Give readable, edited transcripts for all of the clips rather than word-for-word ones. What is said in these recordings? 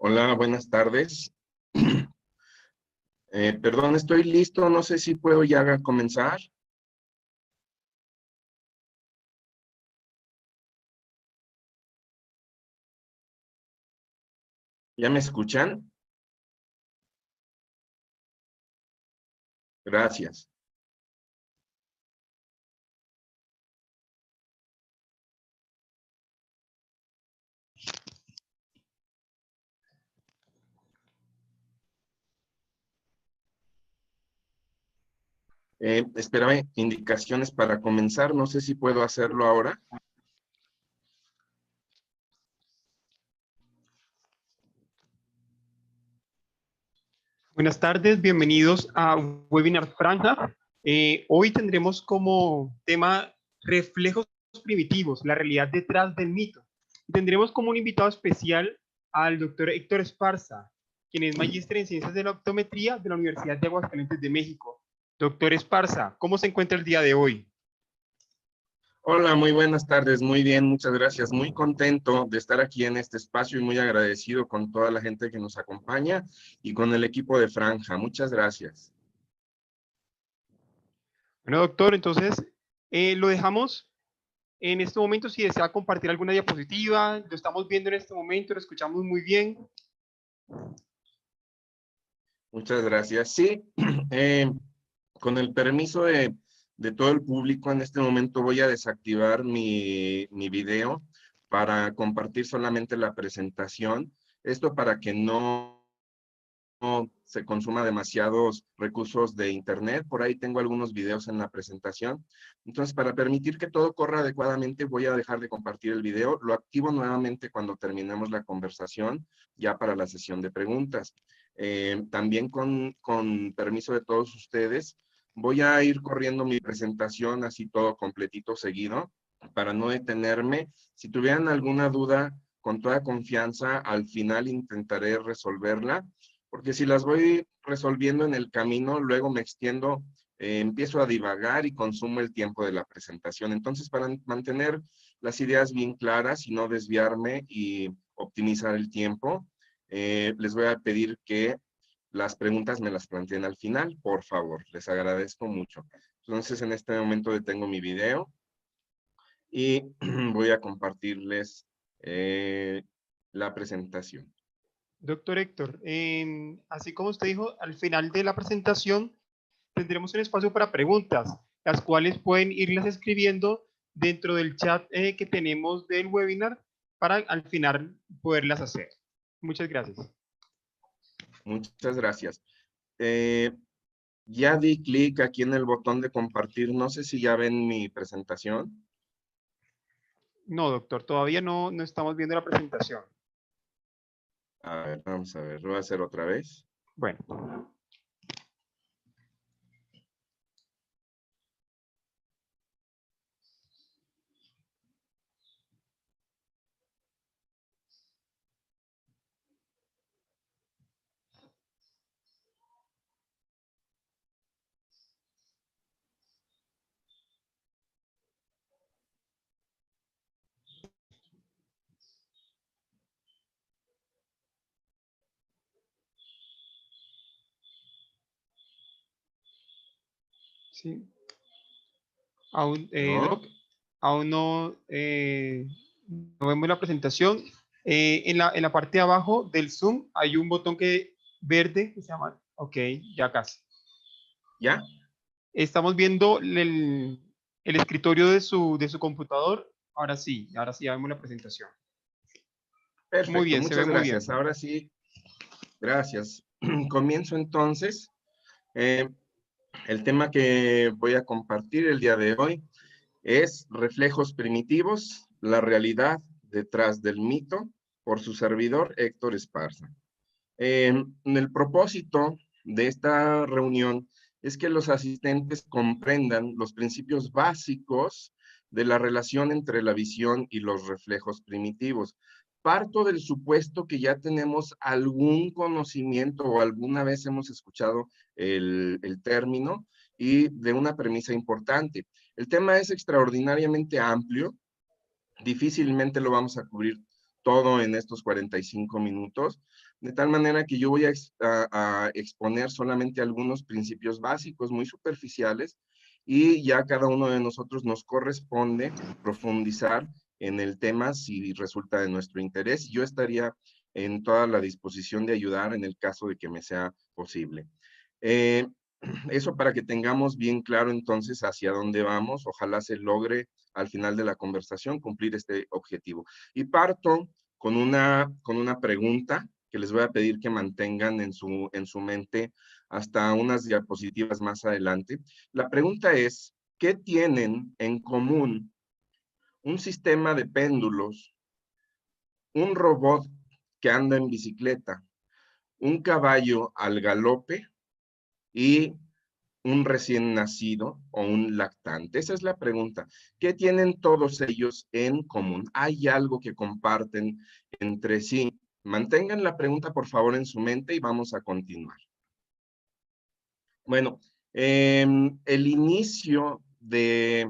Hola, buenas tardes. Perdón, estoy listo. No sé si puedo ya comenzar. ¿Ya me escuchan? Gracias. Espérame, indicaciones para comenzar. No sé si puedo hacerlo ahora. Buenas tardes, bienvenidos a Webinar Franja. Hoy tendremos como tema reflejos primitivos, la realidad detrás del mito. Tendremos como un invitado especial al doctor Héctor Esparza, quien es magíster en Ciencias de la Optometría de la Universidad de Aguascalientes de México. Doctor Esparza, ¿cómo se encuentra el día de hoy? Hola, muy buenas tardes. Muy bien, muchas gracias. Muy contento de estar aquí en este espacio y muy agradecido con toda la gente que nos acompaña y con el equipo de Franja. Muchas gracias. Bueno, doctor, entonces lo dejamos en este momento. Si desea compartir alguna diapositiva, lo estamos viendo en este momento, lo escuchamos muy bien. Muchas gracias. Sí, con el permiso de todo el público, en este momento voy a desactivar mi video para compartir solamente la presentación. Esto para que no se consuma demasiados recursos de internet. Por ahí tengo algunos videos en la presentación. Entonces, para permitir que todo corra adecuadamente, voy a dejar de compartir el video. Lo activo nuevamente cuando terminemos la conversación, ya para la sesión de preguntas. También con permiso de todos ustedes, voy a ir corriendo mi presentación así todo completito seguido, para no detenerme. Si tuvieran alguna duda, con toda confianza, al final intentaré resolverla, porque si las voy resolviendo en el camino, luego me extiendo, empiezo a divagar y consumo el tiempo de la presentación. Entonces, para mantener las ideas bien claras y no desviarme y optimizar el tiempo, les voy a pedir que las preguntas me las planteen al final, por favor. Les agradezco mucho. Entonces, en este momento detengo mi video y voy a compartirles la presentación. Doctor Héctor, así como usted dijo, al final de la presentación tendremos un espacio para preguntas, las cuales pueden irlas escribiendo dentro del chat que tenemos del webinar para al final poderlas hacer. Muchas gracias. Muchas gracias. Ya di clic aquí en el botón de compartir. No sé si ya ven mi presentación. No, doctor, todavía no estamos viendo la presentación. A ver, vamos a ver. Lo voy a hacer otra vez. Bueno. Sí. Aún, ¿No? Doc, aún no vemos la presentación. En la parte de abajo del Zoom hay un botón verde que se llama. Ok, ya casi. ¿Ya? Estamos viendo el escritorio de su computador. Ahora sí, ya vemos la presentación. Muy Perfecto, bien, se ve muchas muy gracias. bien. Ahora sí, gracias. Comienzo entonces. El tema que voy a compartir el día de hoy es Reflejos Primitivos, la realidad detrás del mito, por su servidor Héctor Esparza. El propósito de esta reunión es que los asistentes comprendan los principios básicos de la relación entre la visión y los reflejos primitivos. Parto del supuesto que ya tenemos algún conocimiento o alguna vez hemos escuchado el término y de una premisa importante. El tema es extraordinariamente amplio, difícilmente lo vamos a cubrir todo en estos 45 minutos, de tal manera que yo voy a exponer solamente algunos principios básicos muy superficiales y ya cada uno de nosotros nos corresponde profundizar en el tema si resulta de nuestro interés. Yo estaría en toda la disposición de ayudar en el caso de que me sea posible. Eh, Eso para que tengamos bien claro entonces hacia dónde vamos. Ojalá se logre al final de la conversación cumplir este objetivo. Y parto con una pregunta que les voy a pedir que mantengan en su mente hasta unas diapositivas más adelante. La pregunta es, ¿qué tienen en común un sistema de péndulos, un robot que anda en bicicleta, un caballo al galope y un recién nacido o un lactante? Esa es la pregunta. ¿Qué tienen todos ellos en común? ¿Hay algo que comparten entre sí? Mantengan la pregunta, por favor, en su mente y vamos a continuar. Bueno, el inicio de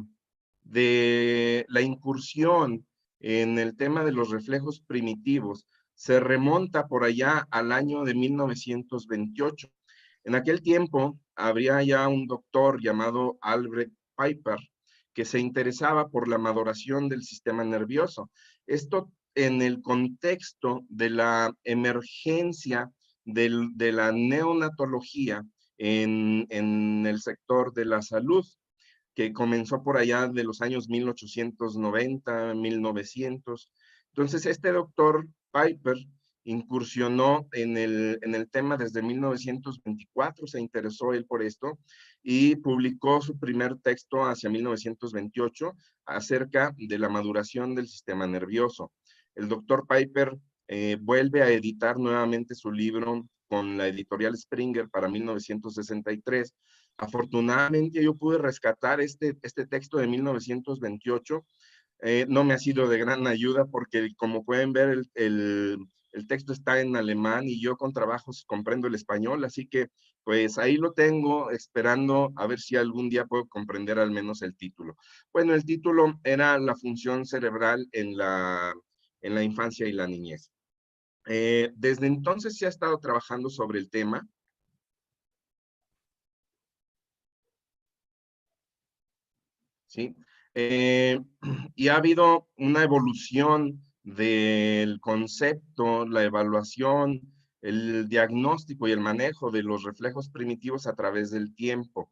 la incursión en el tema de los reflejos primitivos se remonta por allá al año de 1928. En aquel tiempo habría ya un doctor llamado Albert Piper que se interesaba por la maduración del sistema nervioso. Esto en el contexto de la emergencia de la neonatología en el sector de la salud, que comenzó por allá de los años 1890, 1900. Entonces, este doctor Piper incursionó en el tema desde 1924, se interesó él por esto y publicó su primer texto hacia 1928 acerca de la maduración del sistema nervioso. El doctor Piper vuelve a editar nuevamente su libro con la editorial Springer para 1963. Afortunadamente yo pude rescatar este texto de 1928. No me ha sido de gran ayuda porque, como pueden ver, el texto está en alemán y yo con trabajos comprendo el español, así que pues ahí lo tengo esperando a ver si algún día puedo comprender al menos el título. Bueno, el título era La función cerebral en la infancia y la niñez. Desde entonces se ha estado trabajando sobre el tema. ¿Sí? Y ha habido una evolución del concepto, la evaluación, el diagnóstico y el manejo de los reflejos primitivos a través del tiempo,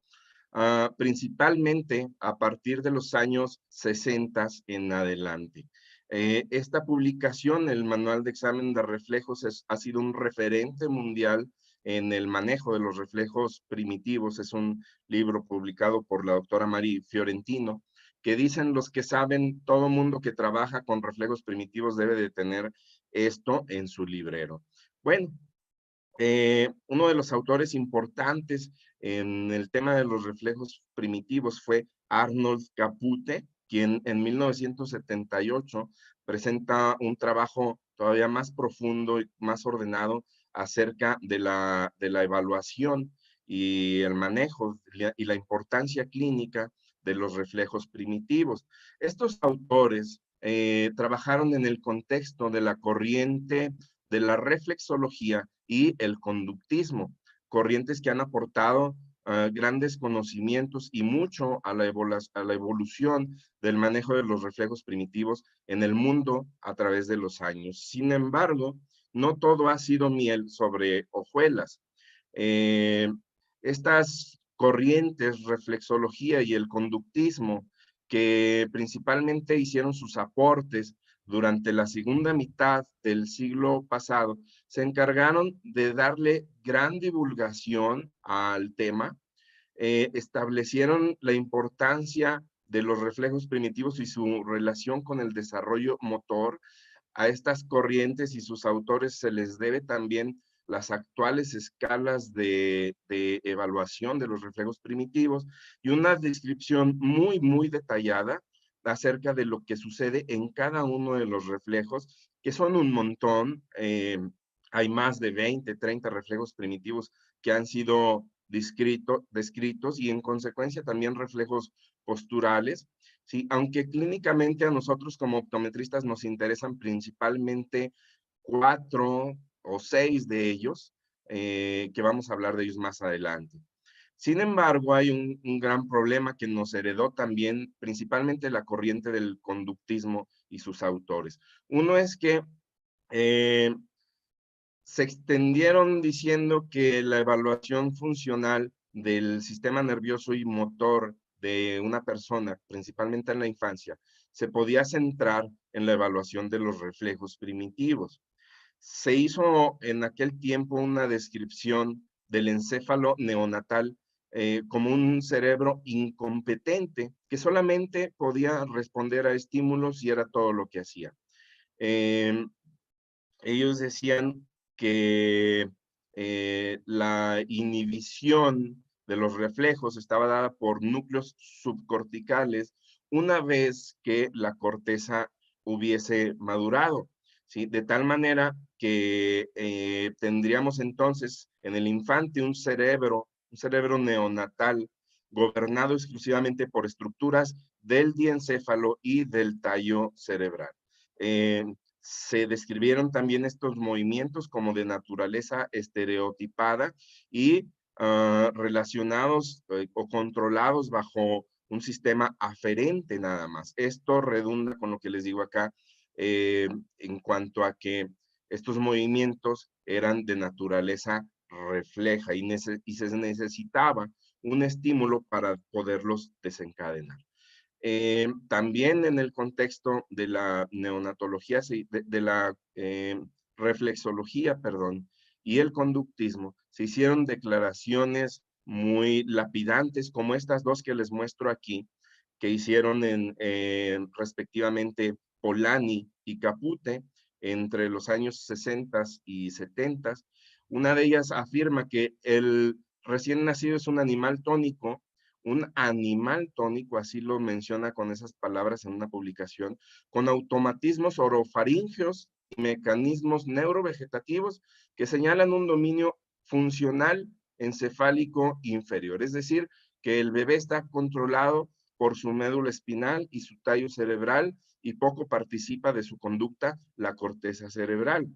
principalmente a partir de los años 60 en adelante. Esta publicación, el Manual de Examen de Reflejos, ha sido un referente mundial en el manejo de los reflejos primitivos. Es un libro publicado por la doctora Mari Fiorentino, que dicen los que saben, todo mundo que trabaja con reflejos primitivos debe de tener esto en su librero. Bueno, uno de los autores importantes en el tema de los reflejos primitivos fue Arnold Capute, quien en 1978 presenta un trabajo todavía más profundo y más ordenado acerca de la evaluación y el manejo y la importancia clínica de los reflejos primitivos. Estos autores trabajaron en el contexto de la corriente de la reflexología y el conductismo, corrientes que han aportado grandes conocimientos y mucho a la evolución del manejo de los reflejos primitivos en el mundo a través de los años. Sin embargo, no todo ha sido miel sobre hojuelas. Eh, Estas corrientes, reflexología y el conductismo, que principalmente hicieron sus aportes durante la segunda mitad del siglo pasado, se encargaron de darle gran divulgación al tema, establecieron la importancia de los reflejos primitivos y su relación con el desarrollo motor. A estas corrientes y sus autores se les debe también las actuales escalas de evaluación de los reflejos primitivos y una descripción muy, muy detallada acerca de lo que sucede en cada uno de los reflejos, que son un montón. Hay más de 20, 30 reflejos primitivos que han sido descritos y en consecuencia también reflejos posturales. Sí, aunque clínicamente a nosotros como optometristas nos interesan principalmente 4 o 6 de ellos, que vamos a hablar de ellos más adelante. Sin embargo, hay un gran problema que nos heredó también, principalmente la corriente del conductismo y sus autores. Uno es que se extendieron diciendo que la evaluación funcional del sistema nervioso y motor de una persona, principalmente en la infancia, se podía centrar en la evaluación de los reflejos primitivos. Se hizo en aquel tiempo una descripción del encéfalo neonatal como un cerebro incompetente que solamente podía responder a estímulos y era todo lo que hacía. Ellos decían que la inhibición de los reflejos estaba dada por núcleos subcorticales una vez que la corteza hubiese madurado, ¿sí? De tal manera que tendríamos entonces en el infante un cerebro neonatal gobernado exclusivamente por estructuras del diencéfalo y del tallo cerebral. Se describieron también estos movimientos como de naturaleza estereotipada y relacionados o controlados bajo un sistema aferente nada más. Esto redunda con lo que les digo acá en cuanto a que estos movimientos eran de naturaleza refleja y se necesitaba un estímulo para poderlos desencadenar. También en el contexto de la neonatología, de la reflexología, perdón, y el conductismo, se hicieron declaraciones muy lapidantes, como estas dos que les muestro aquí, que hicieron respectivamente Polanyi y Caput entre los años 60 y 70. Una de ellas afirma que el recién nacido es un animal tónico, así lo menciona con esas palabras en una publicación, con automatismos orofaríngeos y mecanismos neurovegetativos que señalan un dominio funcional encefálico inferior. Es decir, que el bebé está controlado por su médula espinal y su tallo cerebral y poco participa de su conducta la corteza cerebral.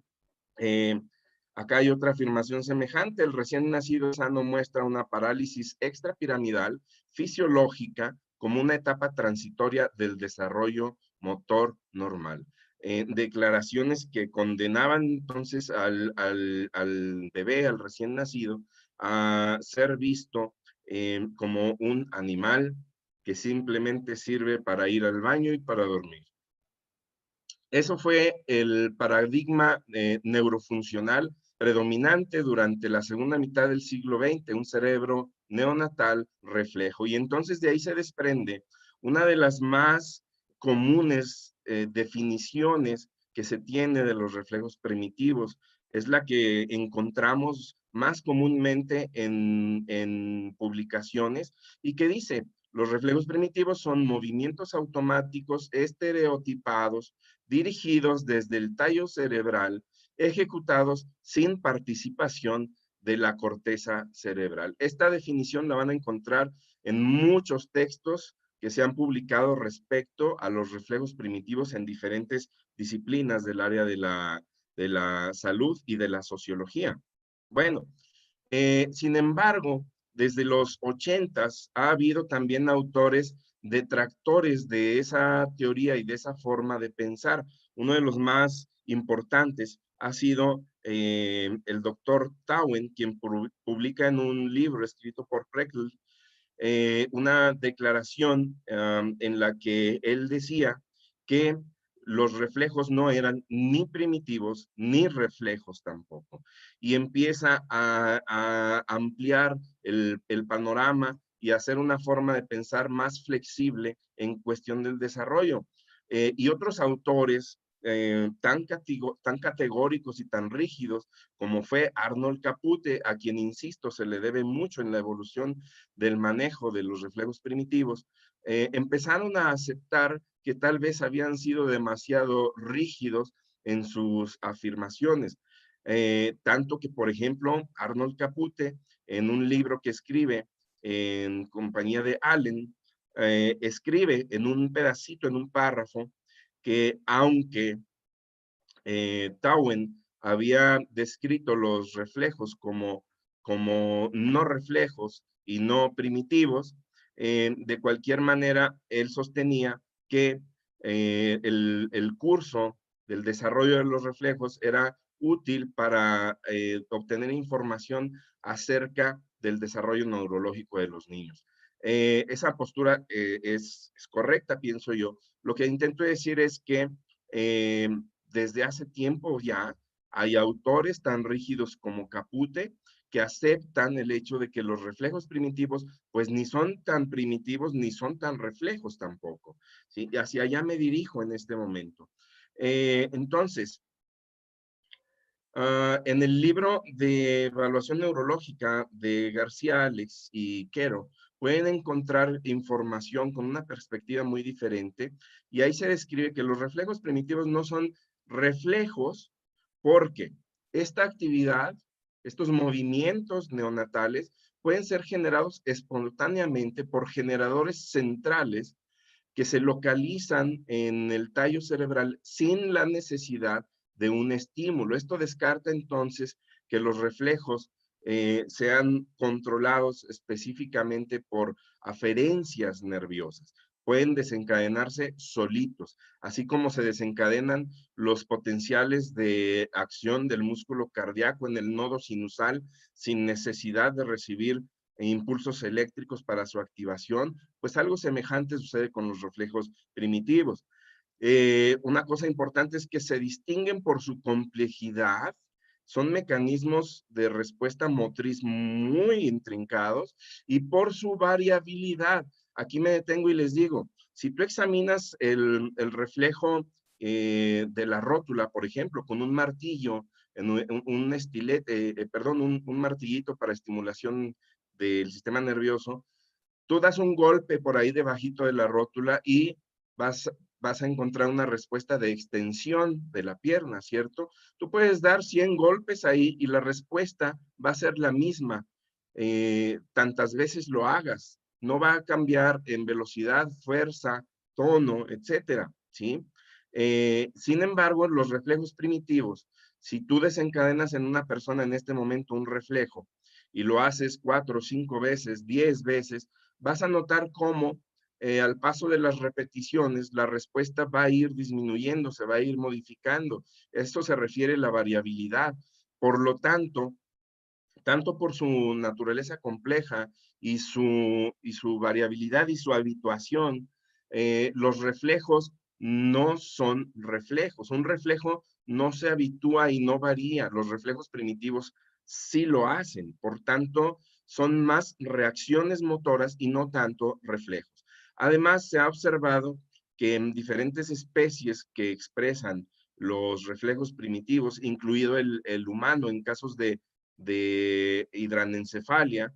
Acá hay otra afirmación semejante. El recién nacido sano muestra una parálisis extrapiramidal fisiológica como una etapa transitoria del desarrollo motor normal. Declaraciones que condenaban entonces al bebé, al recién nacido, a ser visto como un animal que simplemente sirve para ir al baño y para dormir. Eso fue el paradigma neurofuncional predominante durante la segunda mitad del siglo XX, un cerebro neonatal reflejo. Y entonces de ahí se desprende una de las más comunes definiciones que se tiene de los reflejos primitivos. Es la que encontramos más comúnmente en publicaciones y que dice, los reflejos primitivos son movimientos automáticos estereotipados dirigidos desde el tallo cerebral, ejecutados sin participación de la corteza cerebral. Esta definición la van a encontrar en muchos textos que se han publicado respecto a los reflejos primitivos en diferentes disciplinas del área de la salud y de la sociología. Bueno, sin embargo, desde los 80s ha habido también autores detractores de esa teoría y de esa forma de pensar. Uno de los más importantes ha sido el doctor Tauen, quien publica en un libro escrito por Preckl una declaración en la que él decía que los reflejos no eran ni primitivos ni reflejos tampoco. Y empieza a ampliar el panorama y hacer una forma de pensar más flexible en cuestión del desarrollo. Y otros autores tan categóricos y tan rígidos como fue Arnold Caput, a quien, insisto, se le debe mucho en la evolución del manejo de los reflejos primitivos, empezaron a aceptar que tal vez habían sido demasiado rígidos en sus afirmaciones. Tanto que, por ejemplo, Arnold Caput, en un libro que escribe en compañía de Allen, escribe en un pedacito, en un párrafo, que aunque Tauen había descrito los reflejos como no reflejos y no primitivos, de cualquier manera, él sostenía que el curso del desarrollo de los reflejos era útil para obtener información acerca del desarrollo neurológico de los niños. Esa postura es correcta, pienso yo. Lo que intento decir es que desde hace tiempo ya hay autores tan rígidos como Capute que aceptan el hecho de que los reflejos primitivos pues ni son tan primitivos ni son tan reflejos tampoco, ¿sí? Y hacia allá me dirijo en este momento. Entonces, en el libro de evaluación neurológica de García Alex y Quero, pueden encontrar información con una perspectiva muy diferente, y ahí se describe que los reflejos primitivos no son reflejos porque esta actividad, estos movimientos neonatales, pueden ser generados espontáneamente por generadores centrales que se localizan en el tallo cerebral sin la necesidad de un estímulo. Esto descarta entonces que los reflejos sean controlados específicamente por aferencias nerviosas. Pueden desencadenarse solitos, así como se desencadenan los potenciales de acción del músculo cardíaco en el nodo sinusal sin necesidad de recibir impulsos eléctricos para su activación, pues algo semejante sucede con los reflejos primitivos. Una cosa importante es que se distinguen por su complejidad, son mecanismos de respuesta motriz muy intrincados y por su variabilidad. Aquí me detengo y les digo, si tú examinas el reflejo de la rótula, por ejemplo, con un martillo, en un estilete, perdón, un martillito para estimulación del sistema nervioso, tú das un golpe por ahí debajito de la rótula y vas, vas a encontrar una respuesta de extensión de la pierna, ¿cierto? Tú puedes dar 100 golpes ahí y la respuesta va a ser la misma, tantas veces lo hagas. No va a cambiar en velocidad, fuerza, tono, etcétera, ¿sí? Sin embargo, los reflejos primitivos, si tú desencadenas en una persona en este momento un reflejo y lo haces 4, 5 veces, 10 veces, vas a notar cómo al paso de las repeticiones la respuesta va a ir disminuyendo, se va a ir modificando. Esto se refiere a la variabilidad. Por lo tanto, tanto por su naturaleza compleja y su variabilidad y su habituación, los reflejos no son reflejos. Un reflejo no se habitúa y no varía. Los reflejos primitivos sí lo hacen. Por tanto, son más reacciones motoras y no tanto reflejos. Además, se ha observado que en diferentes especies que expresan los reflejos primitivos, incluido el humano en casos de hidranencefalia,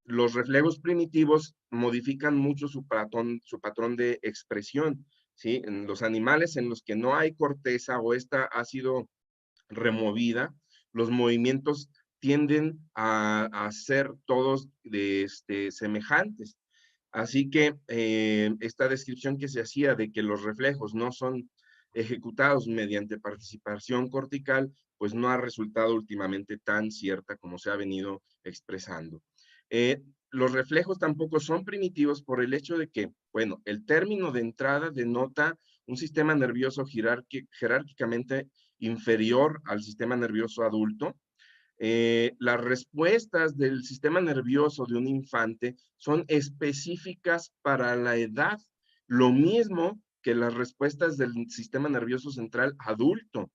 los reflejos primitivos modifican mucho su patrón de expresión, ¿sí? En los animales en los que no hay corteza o esta ha sido removida, los movimientos tienden a ser todos semejantes. Así que esta descripción que se hacía de que los reflejos no son ejecutados mediante participación cortical, pues no ha resultado últimamente tan cierta como se ha venido expresando. Los reflejos tampoco son primitivos por el hecho de que, bueno, el término de entrada denota un sistema nervioso jerárquicamente inferior al sistema nervioso adulto. Las respuestas del sistema nervioso de un infante son específicas para la edad, lo mismo que las respuestas del sistema nervioso central adulto,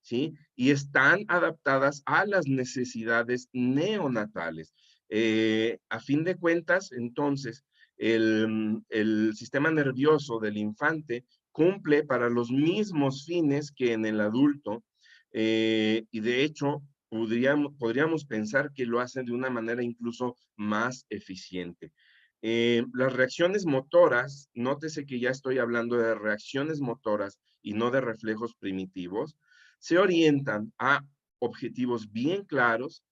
¿sí? Y están adaptadas a las necesidades neonatales. A fin de cuentas, entonces, el sistema nervioso del infante cumple para los mismos fines que en el adulto, y de hecho podríamos pensar que lo hacen de una manera incluso más eficiente. Las reacciones motoras, nótese que ya estoy hablando de reacciones motoras y no de reflejos primitivos, se orientan a objetivos bien claros,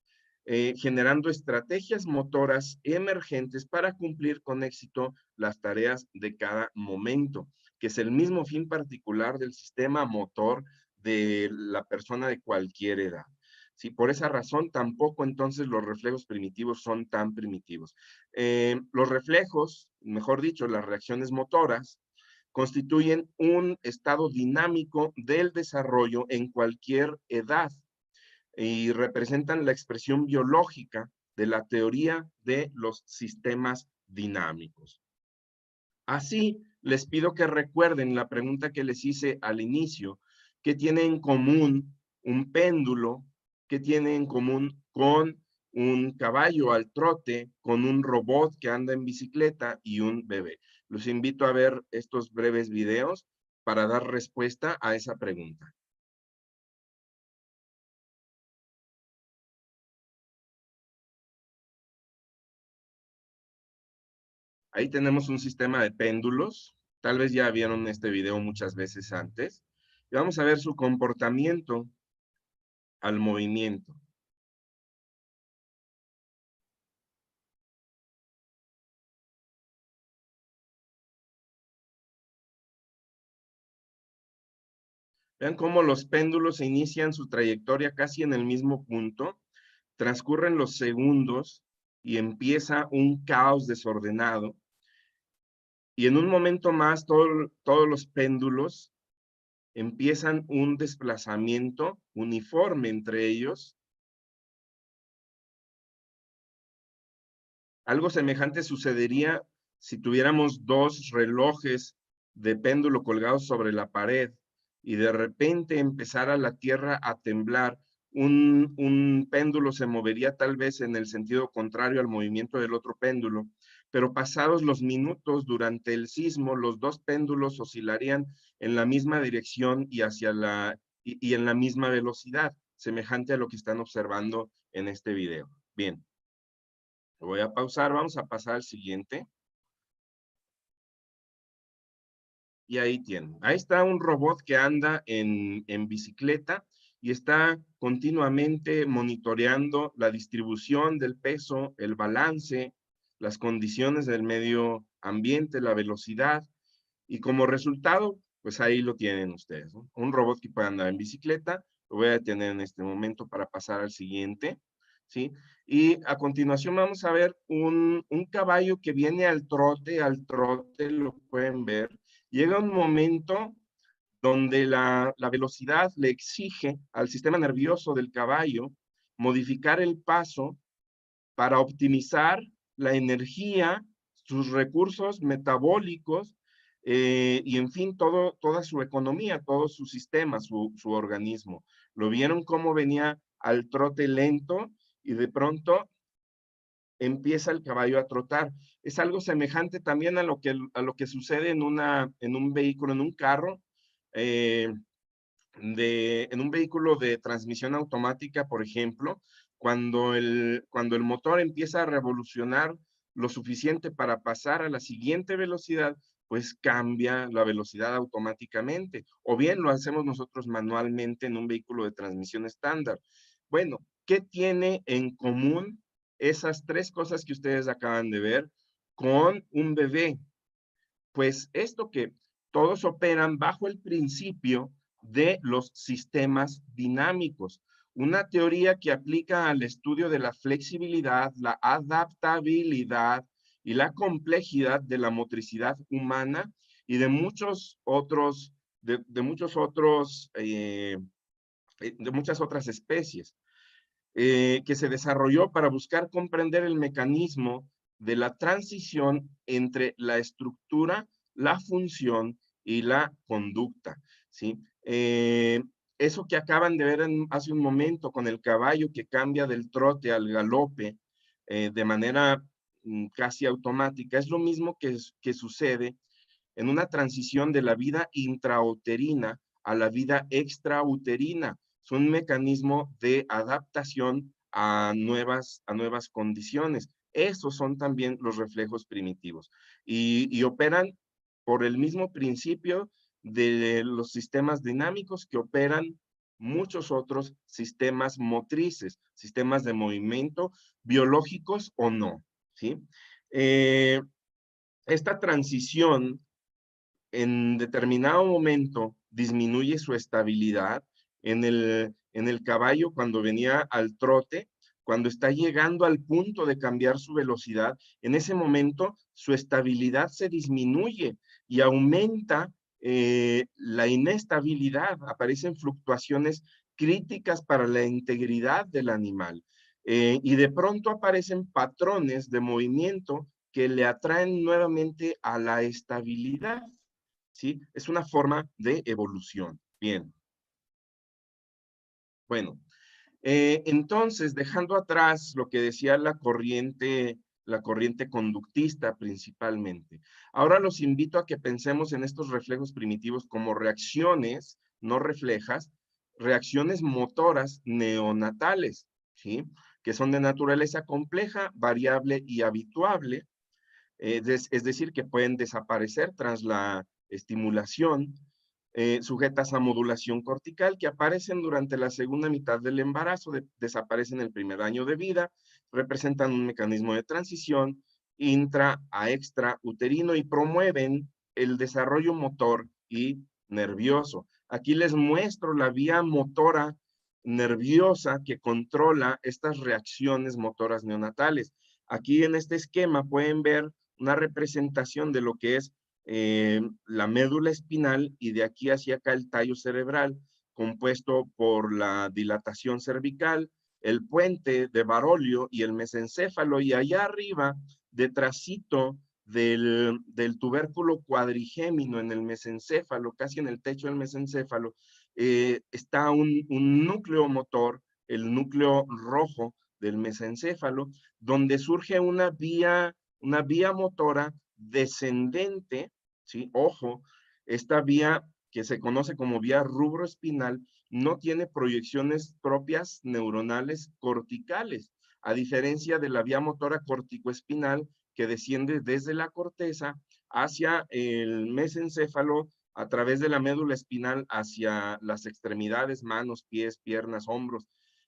generando estrategias motoras emergentes para cumplir con éxito las tareas de cada momento, que es el mismo fin particular del sistema motor de la persona de cualquier edad. ¿Sí? Por esa razón, tampoco entonces los reflejos primitivos son tan primitivos. Los reflejos, mejor dicho, las reacciones motoras, constituyen un estado dinámico del desarrollo en cualquier edad y representan la expresión biológica de la teoría de los sistemas dinámicos. Así, les pido que recuerden la pregunta que les hice al inicio: ¿qué tiene en común un péndulo? ¿Qué tiene en común con un caballo al trote, con un robot que anda en bicicleta y un bebé? Los invito a ver estos breves videos para dar respuesta a esa pregunta. Ahí tenemos un sistema de péndulos. Tal vez ya vieron este video muchas veces antes. Y vamos a ver su comportamiento al movimiento. Vean cómo los péndulos inician su trayectoria casi en el mismo punto, transcurren los segundos y empieza un caos desordenado. Y en un momento más, todos los péndulos empiezan un desplazamiento uniforme entre ellos. Algo semejante sucedería si tuviéramos dos relojes de péndulo colgados sobre la pared y de repente empezara la Tierra a temblar. Un péndulo se movería tal vez en el sentido contrario al movimiento del otro péndulo, pero pasados los minutos durante el sismo, los dos péndulos oscilarían en la misma dirección y y en la misma velocidad, semejante a lo que están observando en este video. Bien. Lo voy a pausar, vamos a pasar al siguiente. Y ahí tienen. Ahí está un robot que anda en bicicleta y está continuamente monitoreando la distribución del peso, el balance, las condiciones del medio ambiente, la velocidad. Y como resultado, pues ahí lo tienen ustedes, ¿no? Un robot que puede andar en bicicleta. Lo voy a detener en este momento para pasar al siguiente. ¿Sí? Y a continuación vamos a ver un caballo que viene al trote, lo pueden ver. Llega un momento donde la velocidad le exige al sistema nervioso del caballo modificar el paso para optimizar la energía, sus recursos metabólicos y en fin, toda su economía, todo su sistema, su organismo. ¿Lo vieron cómo venía al trote lento y de pronto empieza el caballo a trotar? Es algo semejante también a lo que sucede en un vehículo, en un carro, eh, en un vehículo de transmisión automática, por ejemplo, cuando el motor empieza a revolucionar lo suficiente para pasar a la siguiente velocidad, pues cambia la velocidad automáticamente. O bien lo hacemos nosotros manualmente en un vehículo de transmisión estándar. Bueno, ¿qué tiene en común esas tres cosas que ustedes acaban de ver con un bebé? Pues esto, que todos operan bajo el principio de los sistemas dinámicos, una teoría que aplica al estudio de la flexibilidad, la adaptabilidad y la complejidad de la motricidad humana y de muchos otros, de muchas otras especies, que se desarrolló para buscar comprender el mecanismo de la transición entre la estructura, la función y la conducta, ¿sí? Eso que acaban de ver hace un momento con el caballo que cambia del trote al galope de manera casi automática, es lo mismo que sucede en una transición de la vida intrauterina a la vida extrauterina. Es un mecanismo de adaptación a nuevas condiciones. Esos son también los reflejos primitivos y operan por el mismo principio de los sistemas dinámicos que operan muchos otros sistemas motrices, sistemas de movimiento, biológicos o no, ¿sí? Esta transición en determinado momento disminuye su estabilidad. En el caballo, cuando venía al trote, cuando está llegando al punto de cambiar su velocidad, en ese momento su estabilidad se disminuye y aumenta la inestabilidad. Aparecen fluctuaciones críticas para la integridad del animal. Y de pronto aparecen patrones de movimiento que le atraen nuevamente a la estabilidad, ¿sí? Es una forma de evolución. Bien. Bueno, entonces, dejando atrás lo que decía la corriente conductista principalmente, ahora los invito a que pensemos en estos reflejos primitivos como reacciones no reflejas, reacciones motoras neonatales, ¿sí? Que son de naturaleza compleja, variable y habituable, es decir, que pueden desaparecer tras la estimulación, sujetas a modulación cortical, que aparecen durante la segunda mitad del embarazo, desaparecen el primer año de vida, representan un mecanismo de transición intra a extrauterino y promueven el desarrollo motor y nervioso. Aquí les muestro la vía motora nerviosa que controla estas reacciones motoras neonatales. Aquí en este esquema pueden ver una representación de lo que es la médula espinal y de aquí hacia acá el tallo cerebral, compuesto por la dilatación cervical, el puente de Barolio y el mesencéfalo, y allá arriba, detrásito del tubérculo cuadrigémino en el mesencéfalo, casi en el techo del mesencéfalo, está un núcleo motor, el núcleo rojo del mesencéfalo, donde surge una vía motora descendente, ¿sí? Ojo, esta vía que se conoce como vía rubroespinal no tiene proyecciones propias neuronales corticales, a diferencia de la vía motora corticoespinal que desciende desde la corteza hacia el mesencéfalo a través de la médula espinal hacia las extremidades, manos, pies, piernas, hombros.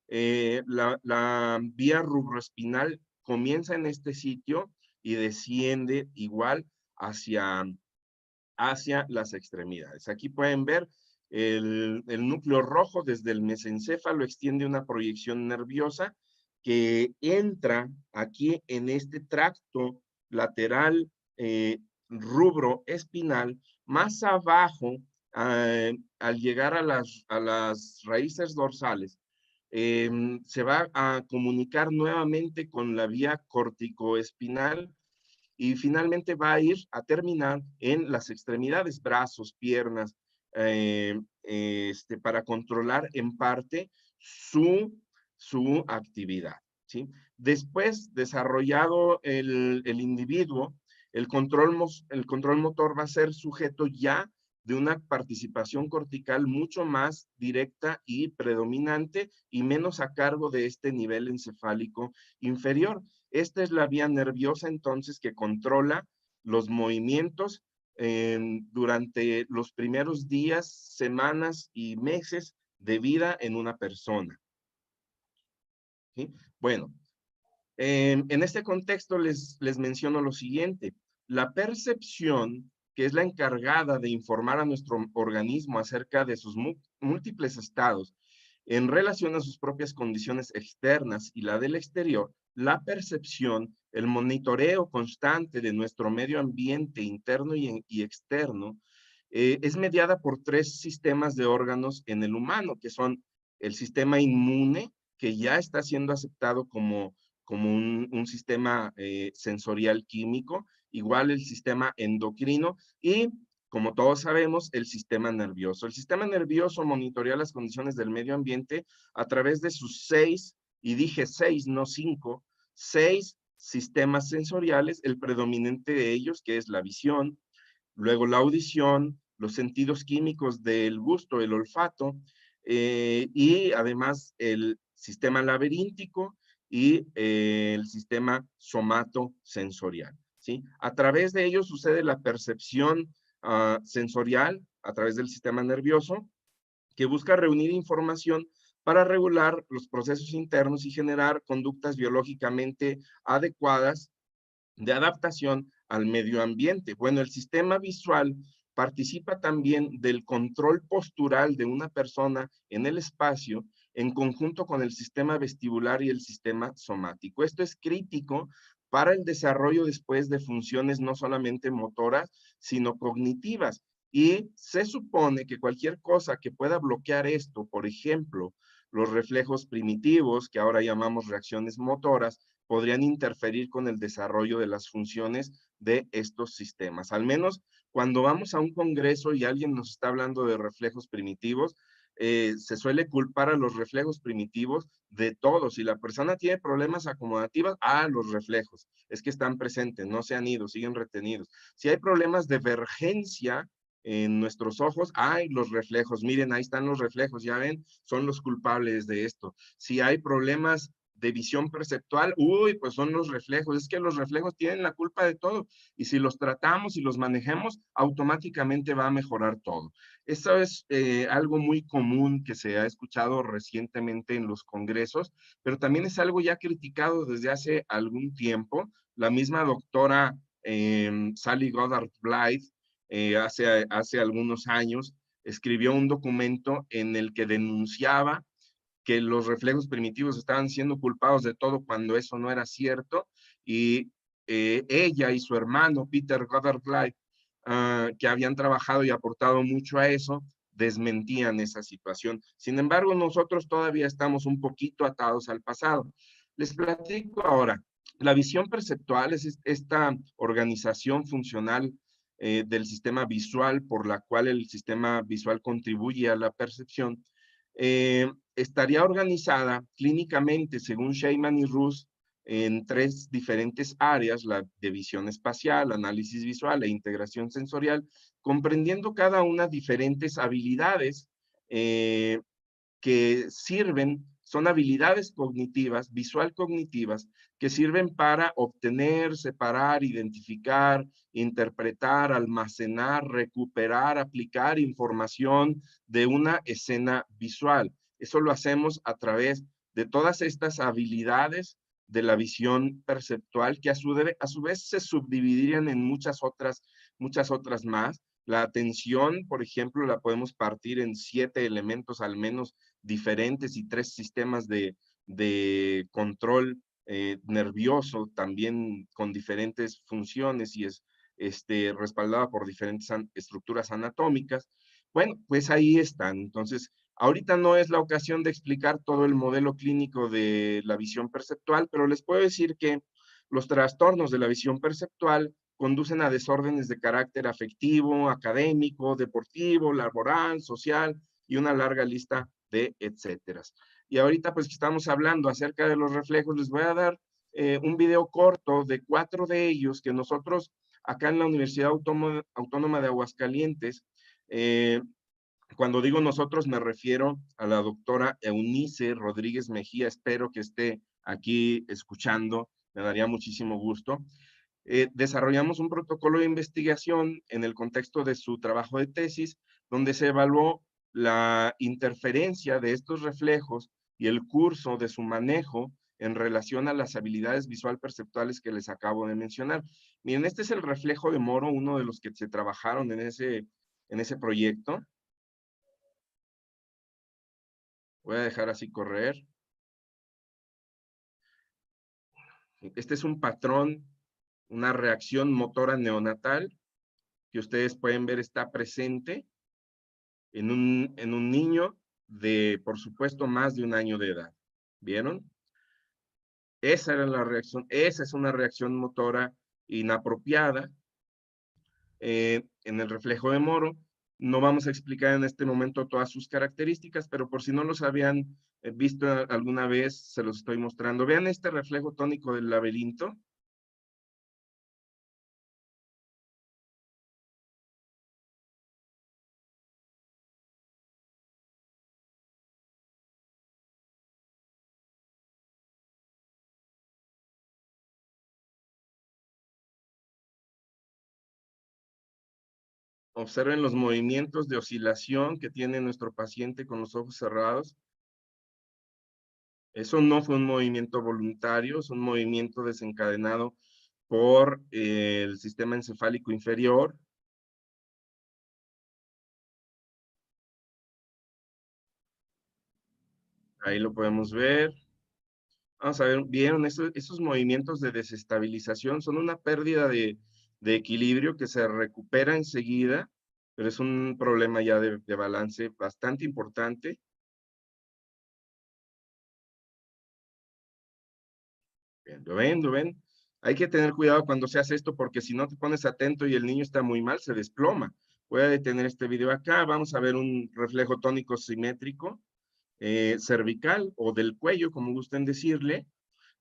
La vía rubroespinal comienza en este sitio y desciende igual hacia las extremidades. Aquí pueden ver el núcleo rojo desde el mesencéfalo extiende una proyección nerviosa que entra aquí en este tracto lateral rubro espinal, más abajo, al llegar a las raíces dorsales, se va a comunicar nuevamente con la vía corticoespinal y finalmente va a ir a terminar en las extremidades, brazos, piernas, para controlar en parte su actividad, ¿sí? Después, desarrollado el individuo, el control motor va a ser sujeto ya de una participación cortical mucho más directa y predominante y menos a cargo de este nivel encefálico inferior. Esta es la vía nerviosa entonces que controla los movimientos durante los primeros días, semanas y meses de vida en una persona. ¿Sí? Bueno, en este contexto les menciono lo siguiente. La percepción, que es la encargada de informar a nuestro organismo acerca de sus múltiples estados en relación a sus propias condiciones externas y la del exterior, la percepción, el monitoreo constante de nuestro medio ambiente interno y externo, es mediada por tres sistemas de órganos en el humano, que son el sistema inmune, que ya está siendo aceptado como un sistema sensorial químico, igual el sistema endocrino y, como todos sabemos, el sistema nervioso. El sistema nervioso monitorea las condiciones del medio ambiente a través de sus 6, y dije 6, no 5, 6 sistemas sensoriales, el predominante de ellos, que es la visión, luego la audición, los sentidos químicos del gusto, el olfato, y además el sistema laberíntico y el sistema somatosensorial, ¿sí? A través de ellos sucede la percepción sensorial a través del sistema nervioso, que busca reunir información para regular los procesos internos y generar conductas biológicamente adecuadas de adaptación al medio ambiente. Bueno, el sistema visual participa también del control postural de una persona en el espacio en conjunto con el sistema vestibular y el sistema somático. Esto es crítico para el desarrollo después de funciones no solamente motoras, sino cognitivas. Y se supone que cualquier cosa que pueda bloquear esto, por ejemplo, los reflejos primitivos, que ahora llamamos reacciones motoras, podrían interferir con el desarrollo de las funciones de estos sistemas. Al menos cuando vamos a un congreso y alguien nos está hablando de reflejos primitivos, se suele culpar a los reflejos primitivos de todo. Si la persona tiene problemas acomodativos, los reflejos, es que están presentes, no se han ido, siguen retenidos. Si hay problemas de vergencia en nuestros ojos, los reflejos, miren, ahí están los reflejos, ya ven, son los culpables de esto. Si hay problemas de visión perceptual, pues son los reflejos, es que los reflejos tienen la culpa de todo, y si los tratamos y los manejemos, automáticamente va a mejorar todo. Eso es algo muy común que se ha escuchado recientemente en los congresos, pero también es algo ya criticado desde hace algún tiempo. La misma doctora Sally Goddard Blythe hace algunos años escribió un documento en el que denunciaba que los reflejos primitivos estaban siendo culpados de todo cuando eso no era cierto, y ella y su hermano Peter Goddard Blythe, que habían trabajado y aportado mucho a eso, desmentían esa situación. Sin embargo, nosotros todavía estamos un poquito atados al pasado. Les platico ahora. La visión perceptual es esta organización funcional del sistema visual por la cual el sistema visual contribuye a la percepción. Estaría organizada clínicamente, según Sheyman y Rus, en 3 diferentes áreas: la de visión espacial, análisis visual e integración sensorial, comprendiendo cada una diferentes habilidades que sirven, son habilidades cognitivas, visual cognitivas, que sirven para obtener, separar, identificar, interpretar, almacenar, recuperar, aplicar información de una escena visual. Eso lo hacemos a través de todas estas habilidades de la visión perceptual, que a su vez se subdividirían en muchas otras más. La atención, por ejemplo, la podemos partir en 7 elementos al menos diferentes, y 3 sistemas de control nervioso también con diferentes funciones, y es respaldada por diferentes estructuras anatómicas. Bueno, pues ahí están. Entonces, ahorita no es la ocasión de explicar todo el modelo clínico de la visión perceptual, pero les puedo decir que los trastornos de la visión perceptual conducen a desórdenes de carácter afectivo, académico, deportivo, laboral, social y una larga lista de etcéteras. Y ahorita pues que estamos hablando acerca de los reflejos, les voy a dar un video corto de 4 de ellos que nosotros acá en la Universidad Autónoma de Aguascalientes, cuando digo nosotros me refiero a la doctora Eunice Rodríguez Mejía, espero que esté aquí escuchando, me daría muchísimo gusto. Desarrollamos un protocolo de investigación en el contexto de su trabajo de tesis, donde se evaluó la interferencia de estos reflejos y el curso de su manejo en relación a las habilidades visual perceptuales que les acabo de mencionar. Miren, este es el reflejo de Moro, uno de los que se trabajaron en ese proyecto. Voy a dejar así correr. Este es un patrón, una reacción motora neonatal que ustedes pueden ver está presente en un niño de, por supuesto, más de 1 año de edad. ¿Vieron? Esa era la reacción, esa es una reacción motora inapropiada en el reflejo de Moro. No vamos a explicar en este momento todas sus características, pero por si no los habían visto alguna vez, se los estoy mostrando. Vean este reflejo tónico del laberinto. Observen los movimientos de oscilación que tiene nuestro paciente con los ojos cerrados. Eso no fue un movimiento voluntario, es un movimiento desencadenado por el sistema encefálico inferior. Ahí lo podemos ver. Vamos a ver, vieron esos movimientos de desestabilización, son una pérdida de equilibrio que se recupera enseguida, pero es un problema ya de balance bastante importante. Bien, ¿lo ven? ¿Lo ven? Hay que tener cuidado cuando se hace esto porque si no te pones atento y el niño está muy mal, se desploma. Voy a detener este video acá. Vamos a ver un reflejo tónico simétrico cervical o del cuello, como gusten decirle.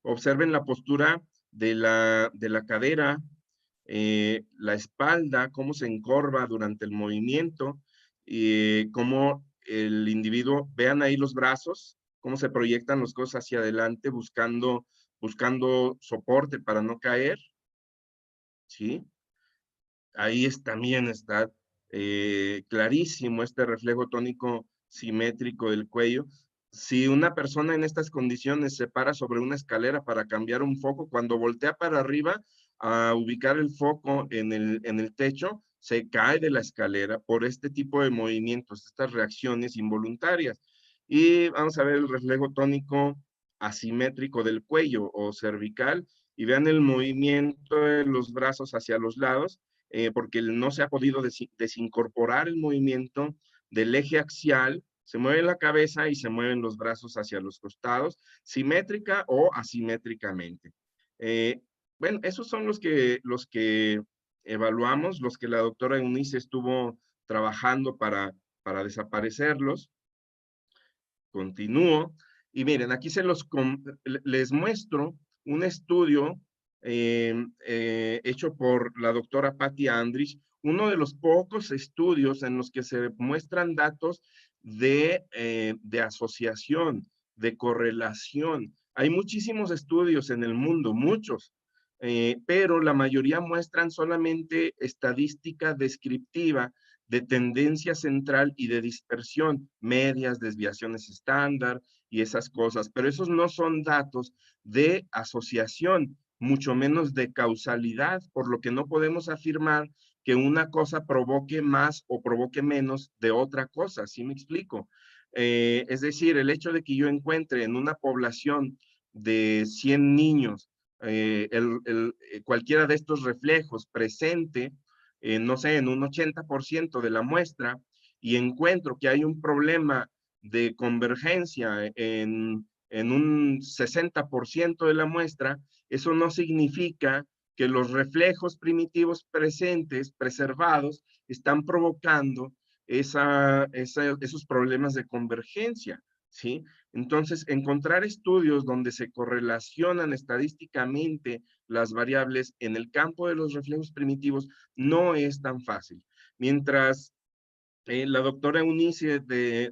Observen la postura de la cadera, la espalda, cómo se encorva durante el movimiento, cómo el individuo, vean ahí los brazos, cómo se proyectan los codos hacia adelante buscando soporte para no caer, ¿sí? Ahí también está clarísimo este reflejo tónico simétrico del cuello. Si una persona en estas condiciones se para sobre una escalera para cambiar un foco, cuando voltea para arriba a ubicar el foco en el techo, se cae de la escalera por este tipo de movimientos, estas reacciones involuntarias. Y vamos a ver el reflejo tónico asimétrico del cuello o cervical y vean el movimiento de los brazos hacia los lados porque no se ha podido desincorporar el movimiento del eje axial, se mueve la cabeza y se mueven los brazos hacia los costados, simétrica o asimétricamente. Bueno, esos son los que evaluamos, los que la doctora Eunice estuvo trabajando para desaparecerlos. Continúo. Y miren, aquí les muestro un estudio hecho por la doctora Patty Andrich, uno de los pocos estudios en los que se muestran datos de asociación, de correlación. Hay muchísimos estudios en el mundo, muchos, pero la mayoría muestran solamente estadística descriptiva de tendencia central y de dispersión, medias, desviaciones estándar y esas cosas, pero esos no son datos de asociación, mucho menos de causalidad, por lo que no podemos afirmar que una cosa provoque más o provoque menos de otra cosa, ¿sí me explico? Es decir, el hecho de que yo encuentre en una población de 100 niños cualquiera de estos reflejos presente, no sé, en un 80% de la muestra y encuentro que hay un problema de convergencia en un 60% de la muestra, eso no significa que los reflejos primitivos presentes, preservados, están provocando esos problemas de convergencia, ¿sí? Entonces, encontrar estudios donde se correlacionan estadísticamente las variables en el campo de los reflejos primitivos no es tan fácil. Mientras la doctora Eunice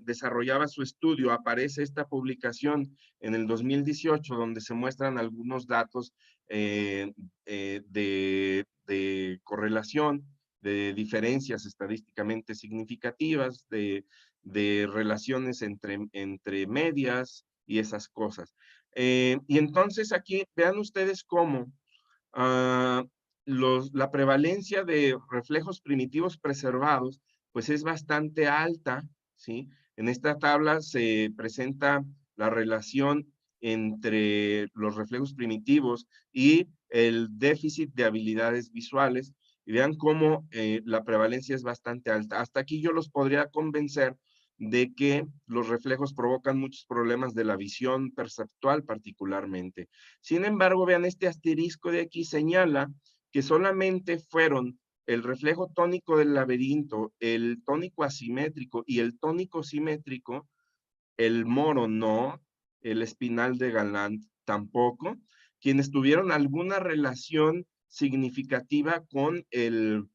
desarrollaba su estudio, aparece esta publicación en el 2018 donde se muestran algunos datos de correlación, de diferencias estadísticamente significativas, de relaciones entre medias y esas cosas. Y entonces aquí vean ustedes cómo ah, la prevalencia de reflejos primitivos preservados pues es bastante alta, ¿sí? En esta tabla se presenta la relación entre los reflejos primitivos y el déficit de habilidades visuales y vean cómo la prevalencia es bastante alta. Hasta aquí yo los podría convencer de que los reflejos provocan muchos problemas de la visión perceptual particularmente. Sin embargo, vean este asterisco de aquí señala que solamente fueron el reflejo tónico del laberinto, el tónico asimétrico y el tónico simétrico, el moro no, el espinal de Galland tampoco, quienes tuvieron alguna relación significativa con el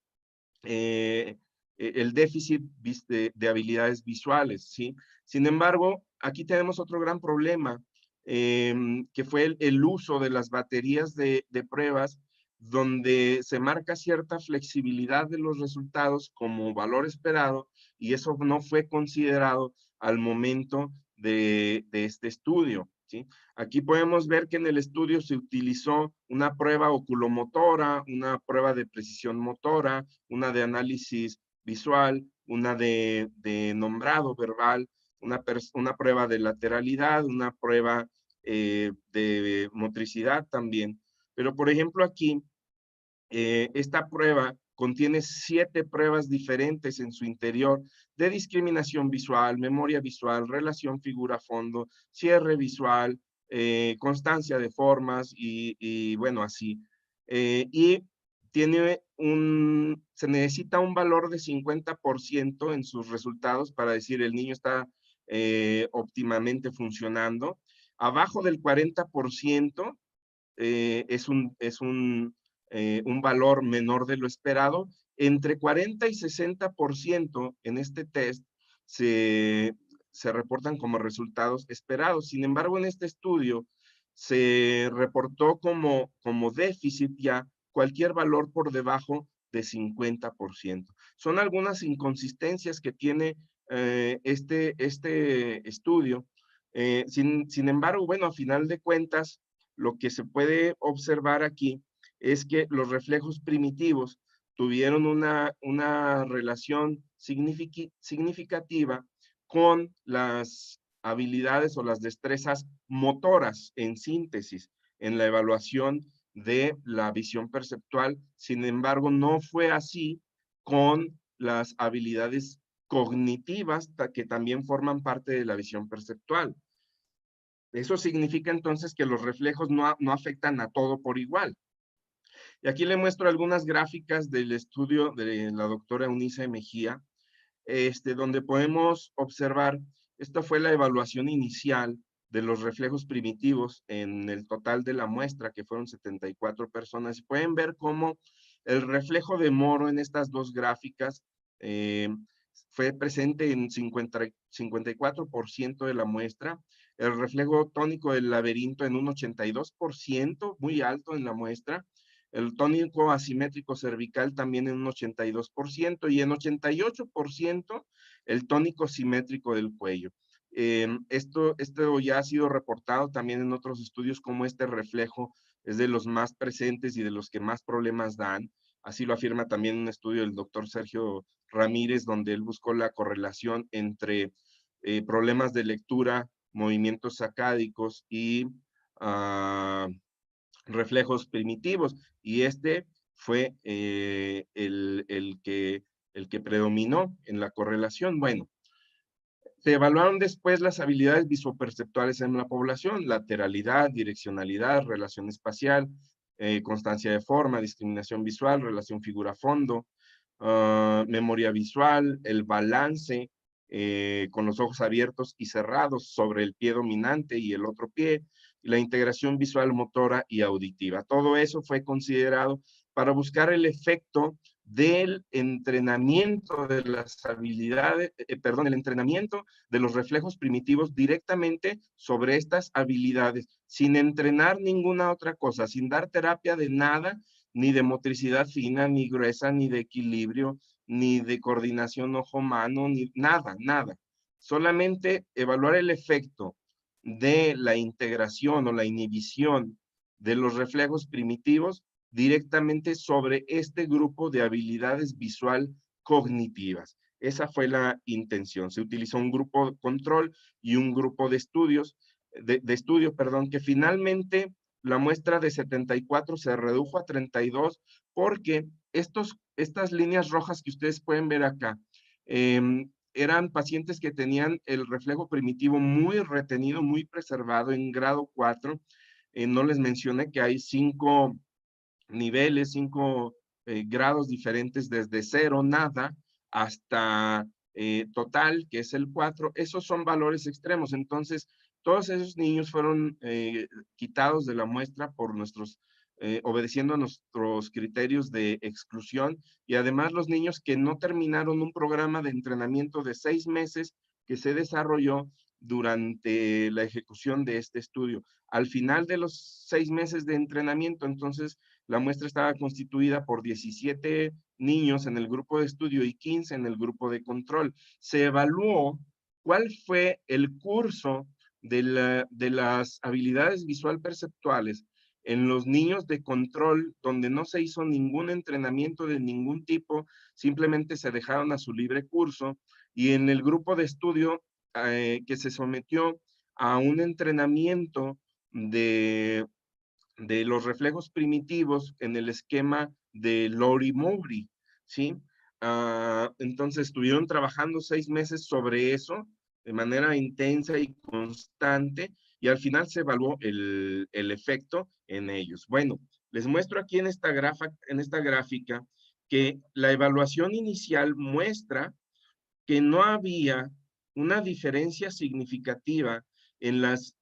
déficit de habilidades visuales, ¿sí? Sin embargo, aquí tenemos otro gran problema, que fue el uso de las baterías de pruebas donde se marca cierta flexibilidad de los resultados como valor esperado y eso no fue considerado al momento de este estudio, ¿sí? Aquí podemos ver que en el estudio se utilizó una prueba oculomotora, una prueba de precisión motora, una de análisis visual, una de nombrado verbal, una prueba de lateralidad, una prueba de motricidad también. Pero, por ejemplo, aquí, esta prueba contiene 7 pruebas diferentes en su interior de discriminación visual, memoria visual, relación figura-fondo, cierre visual, constancia de formas y bueno, así. Y se necesita un valor de 50% en sus resultados para decir el niño está óptimamente funcionando. Abajo del 40% es un valor menor de lo esperado. Entre 40 y 60% en este test se reportan como resultados esperados. Sin embargo, en este estudio se reportó como déficit ya cualquier valor por debajo de 50%. Son algunas inconsistencias que tiene este estudio. Sin embargo, bueno, a final de cuentas, lo que se puede observar aquí es que los reflejos primitivos tuvieron una relación significativa con las habilidades o las destrezas motoras en síntesis, en la evaluación de la visión perceptual. Sin embargo, no fue así con las habilidades cognitivas que también forman parte de la visión perceptual. Eso significa entonces que los reflejos no afectan a todo por igual. Y aquí le muestro algunas gráficas del estudio de la doctora Eunice Mejía, donde podemos observar, esta fue la evaluación inicial de los reflejos primitivos en el total de la muestra, que fueron 74 personas. Y pueden ver cómo el reflejo de Moro en estas dos gráficas fue presente en 54% de la muestra, el reflejo tónico del laberinto en un 82%, muy alto en la muestra, el tónico asimétrico cervical también en un 82% y en 88% el tónico simétrico del cuello. Esto ya ha sido reportado también en otros estudios como este reflejo es de los más presentes y de los que más problemas dan. Así lo afirma también un estudio del doctor Sergio Ramírez, donde él buscó la correlación entre problemas de lectura, movimientos sacádicos y reflejos primitivos, y este fue el que predominó en la correlación. Bueno, se evaluaron después las habilidades visoperceptuales en la población, lateralidad, direccionalidad, relación espacial, constancia de forma, discriminación visual, relación figura-fondo, memoria visual, el balance con los ojos abiertos y cerrados sobre el pie dominante y el otro pie, y la integración visual, motora y auditiva. Todo eso fue considerado para buscar el efecto del entrenamiento de las habilidades, el entrenamiento de los reflejos primitivos directamente sobre estas habilidades, sin entrenar ninguna otra cosa, sin dar terapia de nada, ni de motricidad fina, ni gruesa, ni de equilibrio, ni de coordinación ojo-mano, ni nada, nada. Solamente evaluar el efecto de la integración o la inhibición de los reflejos primitivos directamente sobre este grupo de habilidades visual cognitivas. Esa fue la intención. Se utilizó un grupo de control y un grupo de estudios, que finalmente la muestra de 74 se redujo a 32 porque estas líneas rojas que ustedes pueden ver acá eran pacientes que tenían el reflejo primitivo muy retenido, muy preservado en grado 4. No les mencioné que hay 5 niveles, 5 grados diferentes desde 0, nada, hasta total, que es el 4. Esos son valores extremos. Entonces, todos esos niños fueron quitados de la muestra por obedeciendo a nuestros criterios de exclusión, y además los niños que no terminaron un programa de entrenamiento de 6 meses que se desarrolló durante la ejecución de este estudio. Al final de los 6 meses de entrenamiento, entonces, la muestra estaba constituida por 17 niños en el grupo de estudio y 15 en el grupo de control. Se evaluó cuál fue el curso de las habilidades visual perceptuales en los niños de control, donde no se hizo ningún entrenamiento de ningún tipo, simplemente se dejaron a su libre curso, y en el grupo de estudio que se sometió a un entrenamiento de los reflejos primitivos en el esquema de Lori-Mowry, ¿sí? Entonces estuvieron trabajando 6 meses sobre eso de manera intensa y constante y al final se evaluó el efecto en ellos. Bueno, les muestro aquí en esta gráfica que la evaluación inicial muestra que no había una diferencia significativa en las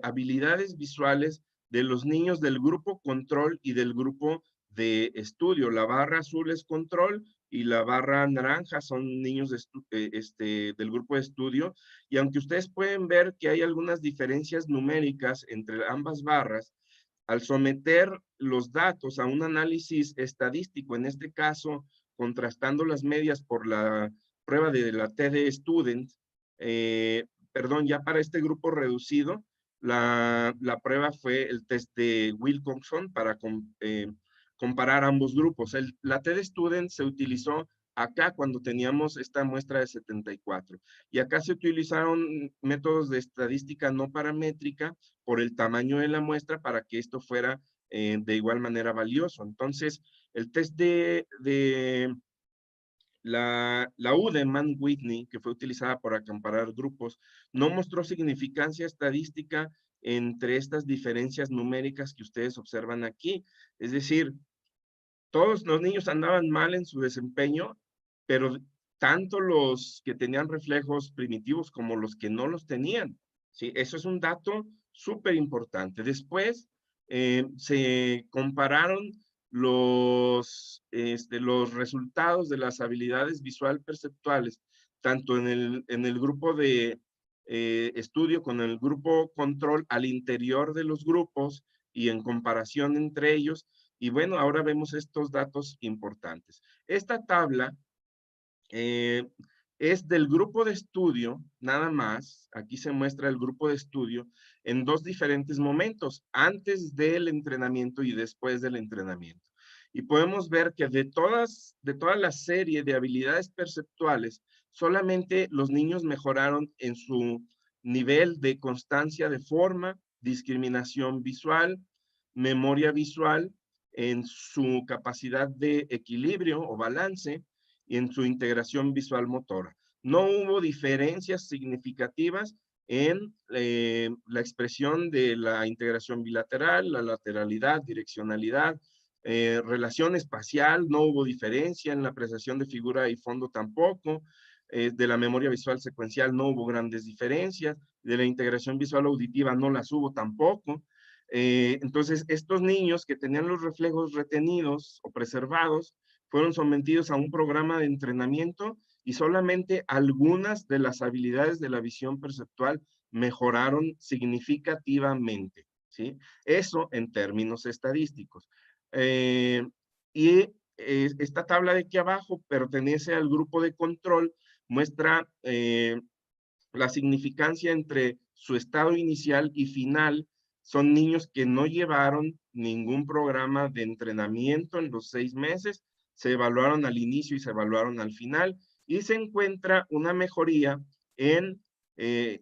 habilidades visuales de los niños del grupo control y del grupo de estudio. La barra azul es control y la barra naranja son niños del grupo de estudio. Y aunque ustedes pueden ver que hay algunas diferencias numéricas entre ambas barras, al someter los datos a un análisis estadístico, en este caso, contrastando las medias por la prueba de la TD Student, perdón, ya para este grupo reducido, la prueba fue el test de Wilcoxon para comparar ambos grupos. La TD Student se utilizó acá cuando teníamos esta muestra de 74. Y acá se utilizaron métodos de estadística no paramétrica por el tamaño de la muestra para que esto fuera de igual manera valioso. Entonces, el test de la U de Mann-Whitney, que fue utilizada para comparar grupos, no mostró significancia estadística entre estas diferencias numéricas que ustedes observan aquí. Es decir, todos los niños andaban mal en su desempeño, pero tanto los que tenían reflejos primitivos como los que no los tenían. ¿Sí? Eso es un dato súper importante. Después se compararon los resultados de las habilidades visual perceptuales, tanto en el grupo de estudio con el grupo control al interior de los grupos y en comparación entre ellos. Y bueno, ahora vemos estos datos importantes. Esta tabla es del grupo de estudio, nada más. Aquí se muestra el grupo de estudio en 2 diferentes momentos, antes del entrenamiento y después del entrenamiento. Y podemos ver que de toda la serie de habilidades perceptuales, solamente los niños mejoraron en su nivel de constancia de forma, discriminación visual, memoria visual, en su capacidad de equilibrio o balance, y en su integración visual motora. No hubo diferencias significativas en la expresión de la integración bilateral, la lateralidad, direccionalidad, relación espacial, no hubo diferencia en la apreciación de figura y fondo tampoco, de la memoria visual secuencial no hubo grandes diferencias, de la integración visual auditiva no las hubo tampoco. Entonces, estos niños que tenían los reflejos retenidos o preservados, fueron sometidos a un programa de entrenamiento y solamente algunas de las habilidades de la visión perceptual mejoraron significativamente, ¿sí? Eso en términos estadísticos. Y esta tabla de aquí abajo pertenece al grupo de control, muestra la significancia entre su estado inicial y final. Son niños que no llevaron ningún programa de entrenamiento en los 6 meses, se evaluaron al inicio y se evaluaron al final, y se encuentra una mejoría en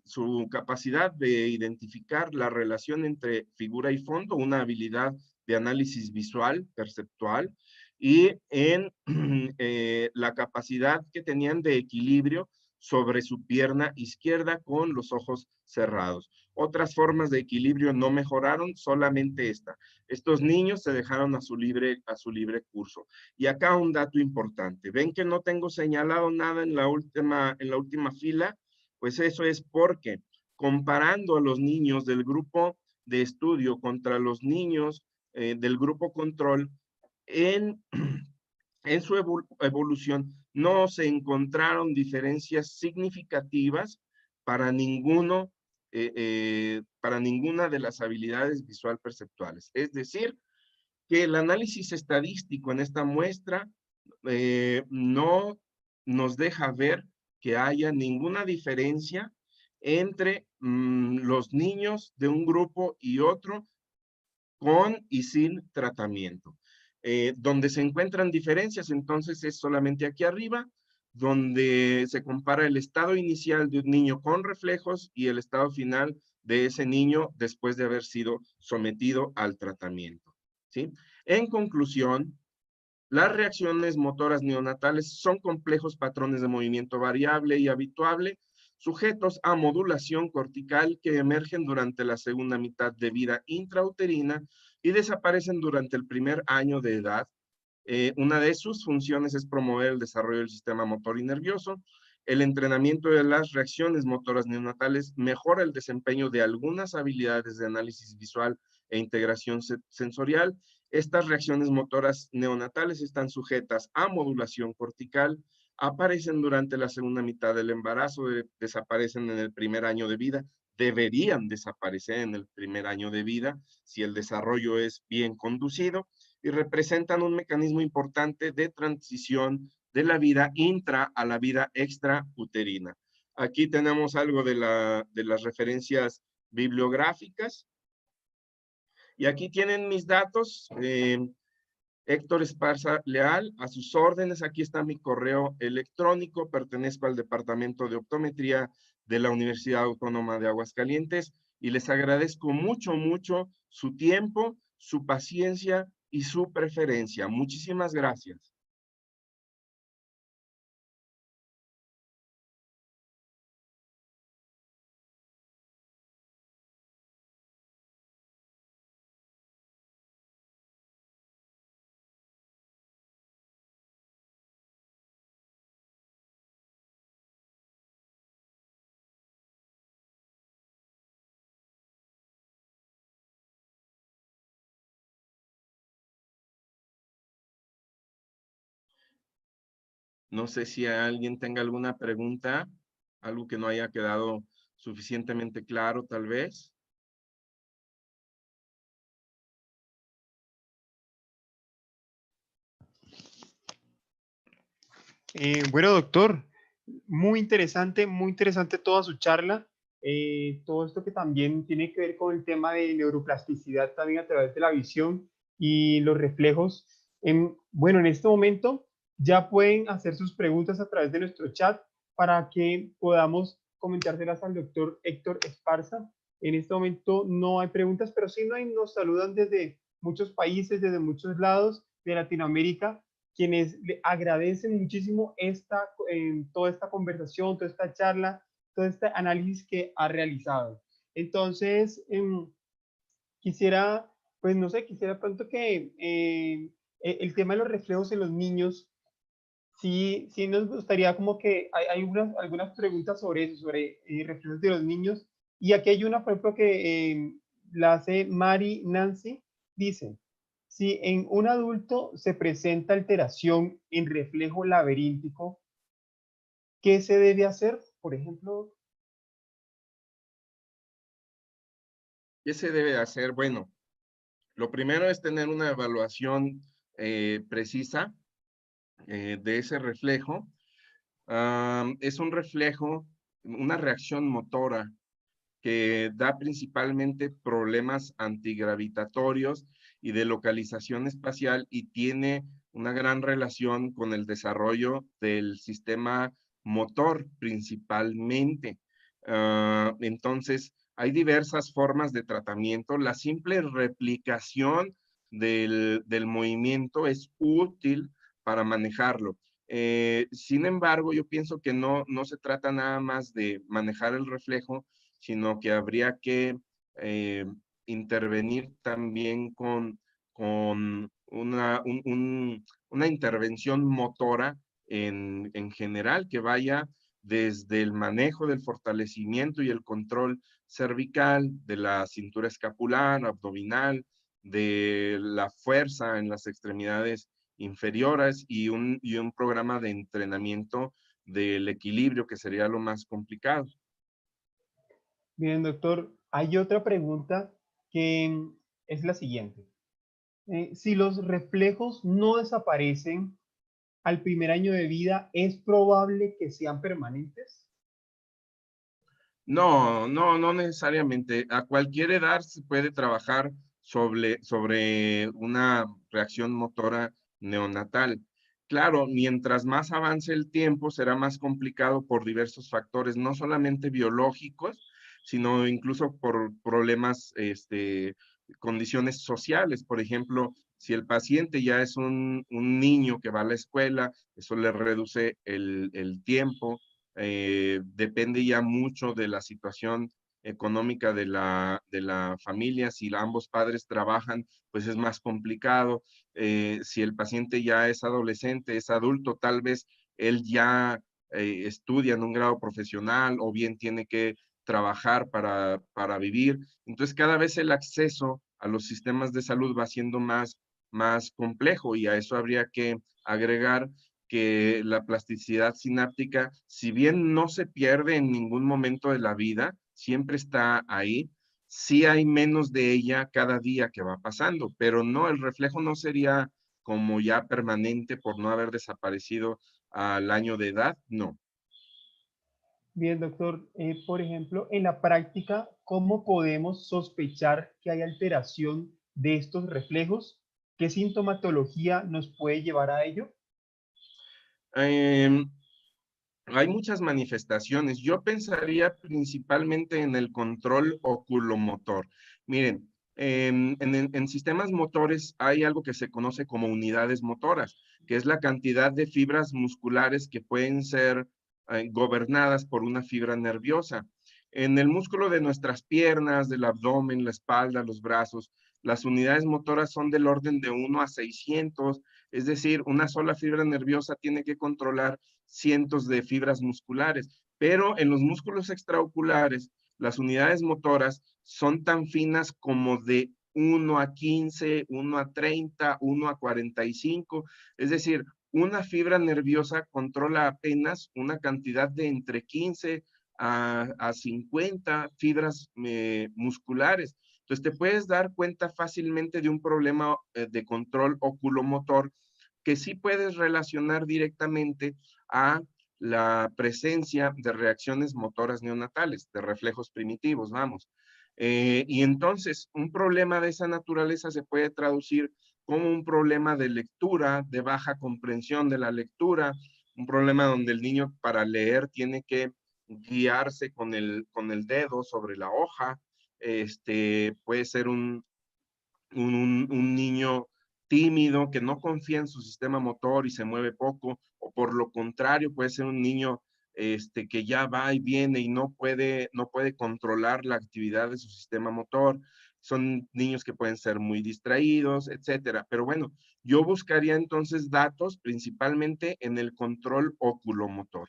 su capacidad de identificar la relación entre figura y fondo, una habilidad de análisis visual, perceptual, y en la capacidad que tenían de equilibrio sobre su pierna izquierda con los ojos cerrados. Otras formas de equilibrio no mejoraron, solamente esta. Estos niños se dejaron a su libre curso. Y acá un dato importante. ¿Ven que no tengo señalado nada en la última fila? Pues eso es porque comparando a los niños del grupo de estudio contra los niños del grupo control, en su evolución no se encontraron diferencias significativas para para ninguna de las habilidades visual perceptuales. Es decir, que el análisis estadístico en esta muestra no nos deja ver que haya ninguna diferencia entre los niños de un grupo y otro con y sin tratamiento. Donde se encuentran diferencias, entonces es solamente aquí arriba, donde se compara el estado inicial de un niño con reflejos y el estado final de ese niño después de haber sido sometido al tratamiento, ¿sí? En conclusión, las reacciones motoras neonatales son complejos patrones de movimiento variable y habituable, sujetos a modulación cortical que emergen durante la segunda mitad de vida intrauterina y desaparecen durante el primer año de edad. Una de sus funciones es promover el desarrollo del sistema motor y nervioso. El entrenamiento de las reacciones motoras neonatales mejora el desempeño de algunas habilidades de análisis visual e integración sensorial. Estas reacciones motoras neonatales están sujetas a modulación cortical, aparecen durante la segunda mitad del embarazo, desaparecen en el primer año de vida, deberían desaparecer en el primer año de vida si el desarrollo es bien conducido, y representan un mecanismo importante de transición de la vida intra a la vida extrauterina. Aquí tenemos algo de las referencias bibliográficas. Y aquí tienen mis datos. Héctor Esparza Leal, a sus órdenes. Aquí está mi correo electrónico. Pertenezco al Departamento de Optometría de la Universidad Autónoma de Aguascalientes y les agradezco mucho, mucho su tiempo, su paciencia y su preferencia. Muchísimas gracias. No sé si alguien tenga alguna pregunta, algo que no haya quedado suficientemente claro, tal vez. Bueno, doctor, muy interesante toda su charla. Todo esto que también tiene que ver con el tema de neuroplasticidad también a través de la visión y los reflejos. Bueno, en este momento ya pueden hacer sus preguntas a través de nuestro chat para que podamos comentárselas al doctor Héctor Esparza. En este momento no hay preguntas, pero sí nos saludan desde muchos países, desde muchos lados de Latinoamérica, quienes le agradecen muchísimo toda esta conversación, toda esta charla, todo este análisis que ha realizado. Entonces, quisiera, pues no sé, quisiera pronto que el tema de los reflejos en los niños, sí nos gustaría como que hay algunas preguntas sobre eso, sobre reflejos de los niños. Y aquí hay una, por ejemplo, que la hace Mari Nancy, dice, si en un adulto se presenta alteración en reflejo laberíntico, ¿qué se debe hacer? Por ejemplo, ¿Qué se debe hacer? Bueno, lo primero es tener una evaluación precisa de ese reflejo. Es un reflejo, una reacción motora que da principalmente problemas antigravitatorios y de localización espacial y tiene una gran relación con el desarrollo del sistema motor principalmente. Entonces, hay diversas formas de tratamiento. La simple replicación del movimiento es útil para manejarlo. Sin embargo, yo pienso que no se trata nada más de manejar el reflejo, sino que habría que intervenir también con una intervención motora en general que vaya desde el manejo del fortalecimiento y el control cervical, de la cintura escapular, abdominal, de la fuerza en las extremidades inferiores y un programa de entrenamiento del equilibrio, que sería lo más complicado. bien, doctor, hay otra pregunta que es la siguiente. Si los reflejos no desaparecen al primer año de vida, ¿es probable que sean permanentes? No necesariamente. A cualquier edad se puede trabajar sobre una reacción motora neonatal. claro, mientras más avance el tiempo, será más complicado por diversos factores, no solamente biológicos, sino incluso por problemas, condiciones sociales. Por ejemplo, si el paciente ya es un niño que va a la escuela, eso le reduce el tiempo, depende ya mucho de la situación económica de la familia. Si ambos padres trabajan, pues es más complicado. Si el paciente ya es adolescente, es adulto, tal vez él ya estudia en un grado profesional o bien tiene que trabajar para vivir. Entonces, cada vez el acceso a los sistemas de salud va siendo más complejo, y a eso habría que agregar que la plasticidad sináptica, si bien no se pierde en ningún momento de la vida, siempre está ahí. Sí hay menos de ella cada día que va pasando, pero no, el reflejo no sería como ya permanente por no haber desaparecido al año de edad, no. Bien, doctor. Por ejemplo, en la práctica, ¿cómo podemos sospechar que hay alteración de estos reflejos? ¿Qué sintomatología nos puede llevar a ello? Em, Hay muchas manifestaciones. Yo pensaría principalmente en el control oculomotor. Miren, en sistemas motores hay algo que se conoce como unidades motoras, que es la cantidad de fibras musculares que pueden ser gobernadas por una fibra nerviosa. En el músculo de nuestras piernas, del abdomen, la espalda, los brazos, las unidades motoras son del orden de 1 a 600, es decir, una sola fibra nerviosa tiene que controlar cientos de fibras musculares, pero en los músculos extraoculares, las unidades motoras son tan finas como de 1 a 15, 1 a 30, 1 a 45, es decir, una fibra nerviosa controla apenas una cantidad de entre 15 a 50 fibras musculares. Entonces te puedes dar cuenta fácilmente de un problema de control oculomotor que sí puedes relacionar directamente a la presencia de reacciones motoras neonatales, de reflejos primitivos, vamos. Y entonces, un problema de esa naturaleza se puede traducir como un problema de lectura, de baja comprensión de la lectura, un problema donde el niño para leer tiene que guiarse con el dedo sobre la hoja. Puede ser un niño tímido que no confía en su sistema motor y se mueve poco, o por lo contrario, puede ser un niño que ya va y viene y no puede controlar la actividad de su sistema motor. Son niños que pueden ser muy distraídos, etcétera. Pero bueno, yo buscaría entonces datos principalmente en el control oculomotor.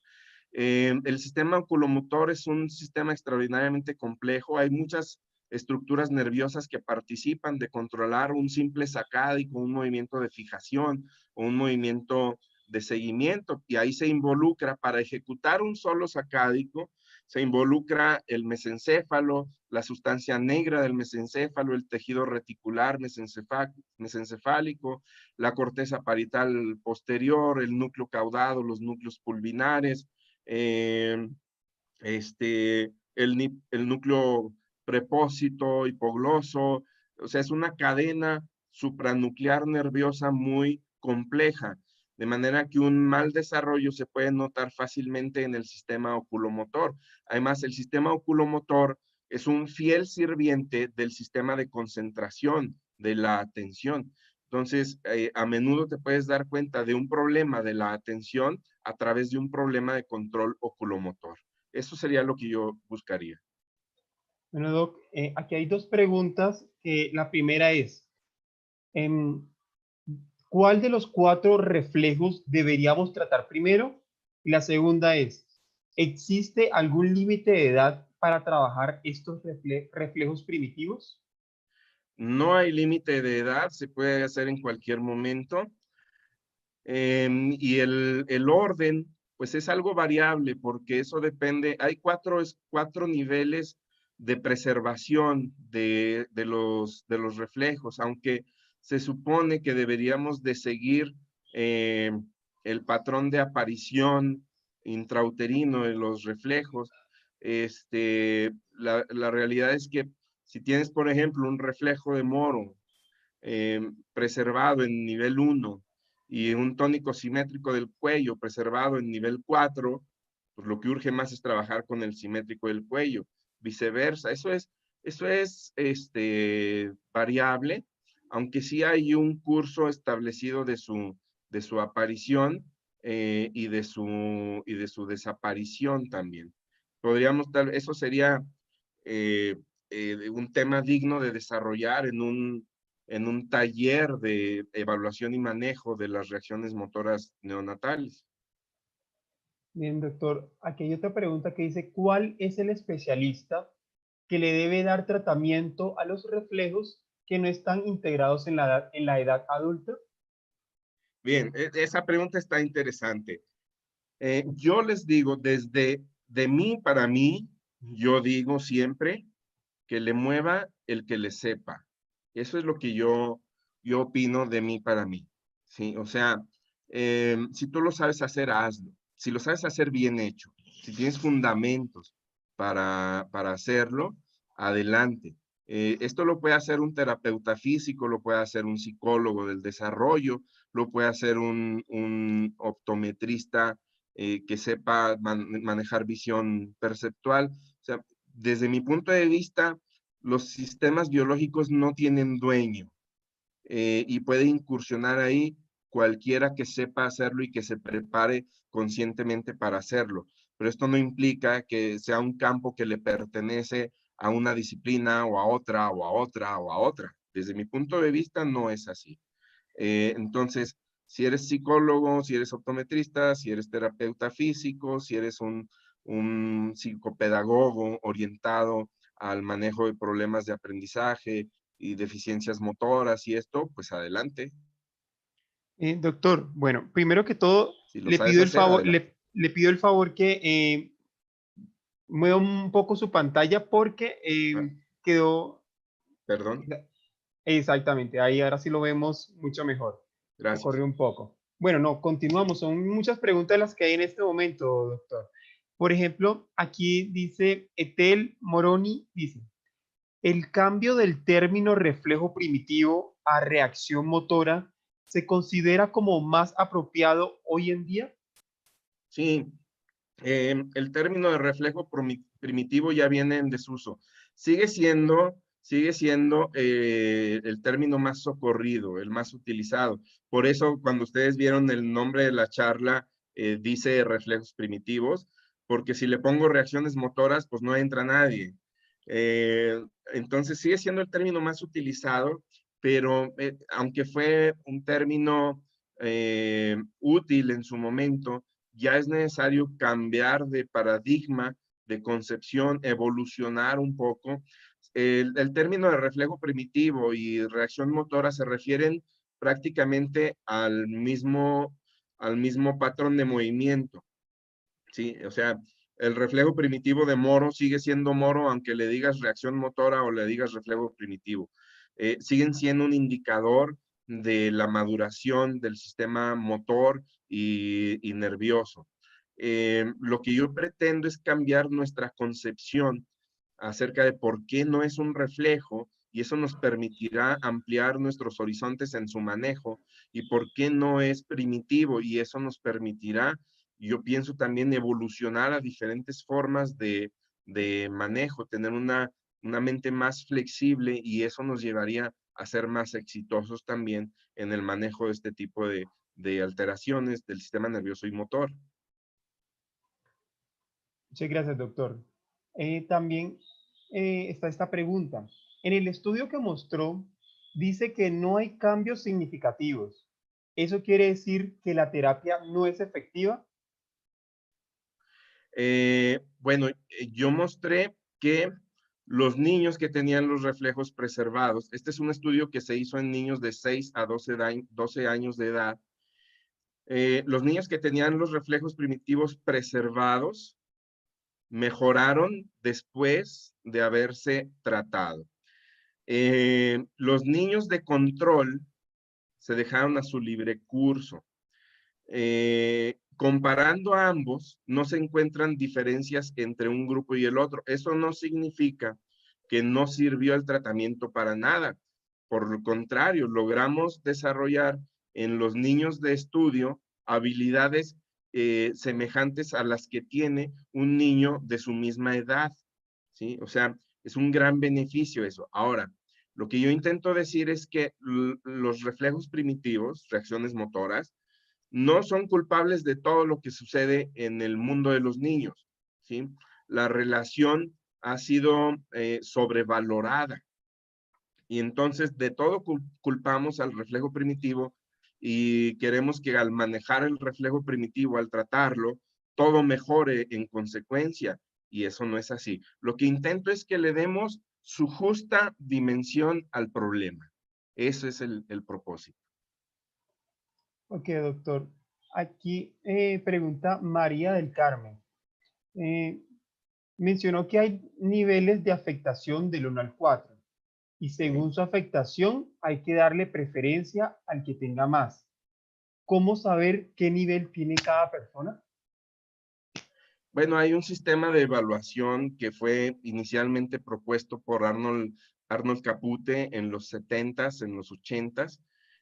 El sistema oculomotor es un sistema extraordinariamente complejo. Hay muchas estructuras nerviosas que participan de controlar un simple sacádico, un movimiento de fijación o un movimiento de seguimiento, y ahí se involucra, para ejecutar un solo sacádico, se involucra el mesencéfalo, la sustancia negra del mesencéfalo, el tejido reticular mesencefálico, la corteza parietal posterior, el núcleo caudado, los núcleos pulvinares, eh, el núcleo prepósito, hipogloso. O sea, es una cadena supranuclear nerviosa muy compleja, de manera que un mal desarrollo se puede notar fácilmente en el sistema oculomotor. Además, el sistema oculomotor es un fiel sirviente del sistema de concentración de la atención. Entonces, a menudo te puedes dar cuenta de un problema de la atención a través de un problema de control oculomotor. Eso sería lo que yo buscaría. Bueno, Doc, aquí hay dos preguntas. La primera es, em, ¿cuál de los cuatro reflejos deberíamos tratar primero? Y la segunda es, ¿existe algún límite de edad para trabajar estos reflejos primitivos? No hay límite de edad, se puede hacer en cualquier momento. Y el orden, pues es algo variable, porque eso depende. Hay cuatro niveles de preservación de los reflejos, aunque se supone que deberíamos de seguir eh, el patrón de aparición intrauterino de los reflejos. La realidad es que si tienes, por ejemplo, un reflejo de Moro preservado en nivel 1, y un tónico simétrico del cuello preservado en nivel 4, pues lo que urge más es trabajar con el simétrico del cuello. Viceversa, eso es variable, aunque sí hay un curso establecido de su aparición y de su desaparición también. Podríamos eso sería eh, un tema digno de desarrollar en un taller de evaluación y manejo de las reacciones motoras neonatales. Bien, doctor. Aquí hay otra pregunta que dice, ¿cuál es el especialista que le debe dar tratamiento a los reflejos que no están integrados en la edad adulta? Bien, esa pregunta está interesante. Yo les digo, desde de mí para mí, yo digo siempre que le mueva el que le sepa. Eso es lo que yo opino de mí para mí. ¿Sí? O sea, si tú lo sabes hacer, hazlo. Si lo sabes hacer bien hecho, si tienes fundamentos para hacerlo, adelante. Esto lo puede hacer un terapeuta físico, lo puede hacer un psicólogo del desarrollo, lo puede hacer un optometrista que sepa manejar visión perceptual. O sea, desde mi punto de vista, los sistemas biológicos no tienen dueño y puede incursionar ahí cualquiera que sepa hacerlo y que se prepare conscientemente para hacerlo. Pero esto no implica que sea un campo que le pertenece a una disciplina o a otra o a otra o a otra. Desde mi punto de vista no es así. Entonces, si eres psicólogo, si eres optometrista, si eres terapeuta físico, si eres un psicopedagogo orientado al manejo de problemas de aprendizaje y deficiencias motoras y esto, pues adelante. Doctor, bueno, primero que todo, Si lo le sabes pido el hacer, favor, adelante. le pido el favor que mueva un poco su pantalla porque Ah, quedó perdón, exactamente, ahí ahora sí lo vemos mucho mejor. Se gracias. corrió un poco. Bueno, no, continuamos. Son muchas preguntas las que hay en este momento, doctor. Por ejemplo, aquí dice Etel Moroni, dice, ¿el cambio del término reflejo primitivo a reacción motora se considera como más apropiado hoy en día? Sí, el término de reflejo primitivo ya viene en desuso. Sigue siendo el término más socorrido, el más utilizado. Por eso, cuando ustedes vieron el nombre de la charla, dice reflejos primitivos, porque si le pongo reacciones motoras, pues no entra nadie. Eh, entonces, sigue siendo el término más utilizado, pero aunque fue un término útil en su momento, ya es necesario cambiar de paradigma, de concepción, evolucionar un poco. El término de reflejo primitivo y reacción motora se refieren prácticamente al mismo patrón de movimiento, ¿sí? O sea, el reflejo primitivo de Moro sigue siendo Moro, aunque le digas reacción motora o le digas reflejo primitivo. Siguen siendo un indicador de la maduración del sistema motor y nervioso. Lo que yo pretendo es cambiar nuestra concepción acerca de por qué no es un reflejo y eso nos permitirá ampliar nuestros horizontes en su manejo y por qué no es primitivo y eso nos permitirá, yo pienso también evolucionar a diferentes formas de manejo, tener una mente más flexible y eso nos llevaría a ser más exitosos también en el manejo de este tipo de alteraciones del sistema nervioso y motor. Muchas gracias, doctor. También está esta pregunta. En el estudio que mostró, dice que no hay cambios significativos. ¿Eso quiere decir que la terapia no es efectiva? Bueno, yo mostré que los niños que tenían los reflejos preservados, este es un estudio que se hizo en niños de 6 a 12 años de edad, los niños que tenían los reflejos primitivos preservados mejoraron después de haberse tratado. Los niños de control se dejaron a su libre curso. Comparando a ambos, no se encuentran diferencias entre un grupo y el otro. Eso no significa que no sirvió el tratamiento para nada. Por lo contrario, logramos desarrollar en los niños de estudio habilidades semejantes a las que tiene un niño de su misma edad, ¿sí? O sea, es un gran beneficio eso. Ahora, lo que yo intento decir es que los reflejos primitivos, reacciones motoras, no son culpables de todo lo que sucede en el mundo de los niños, ¿sí? La relación ha sido sobrevalorada y entonces de todo culpamos al reflejo primitivo y queremos que al manejar el reflejo primitivo, al tratarlo, todo mejore en consecuencia y eso no es así. Lo que intento es que le demos su justa dimensión al problema. Eso es el propósito. Ok, doctor. Aquí pregunta María del Carmen. Eh, Mencionó que hay niveles de afectación del 1 al 4 y según su afectación hay que darle preferencia al que tenga más. ¿Cómo saber qué nivel tiene cada persona? Bueno, hay un sistema de evaluación que fue inicialmente propuesto por Arnold Capute en los 70s, en los 80s.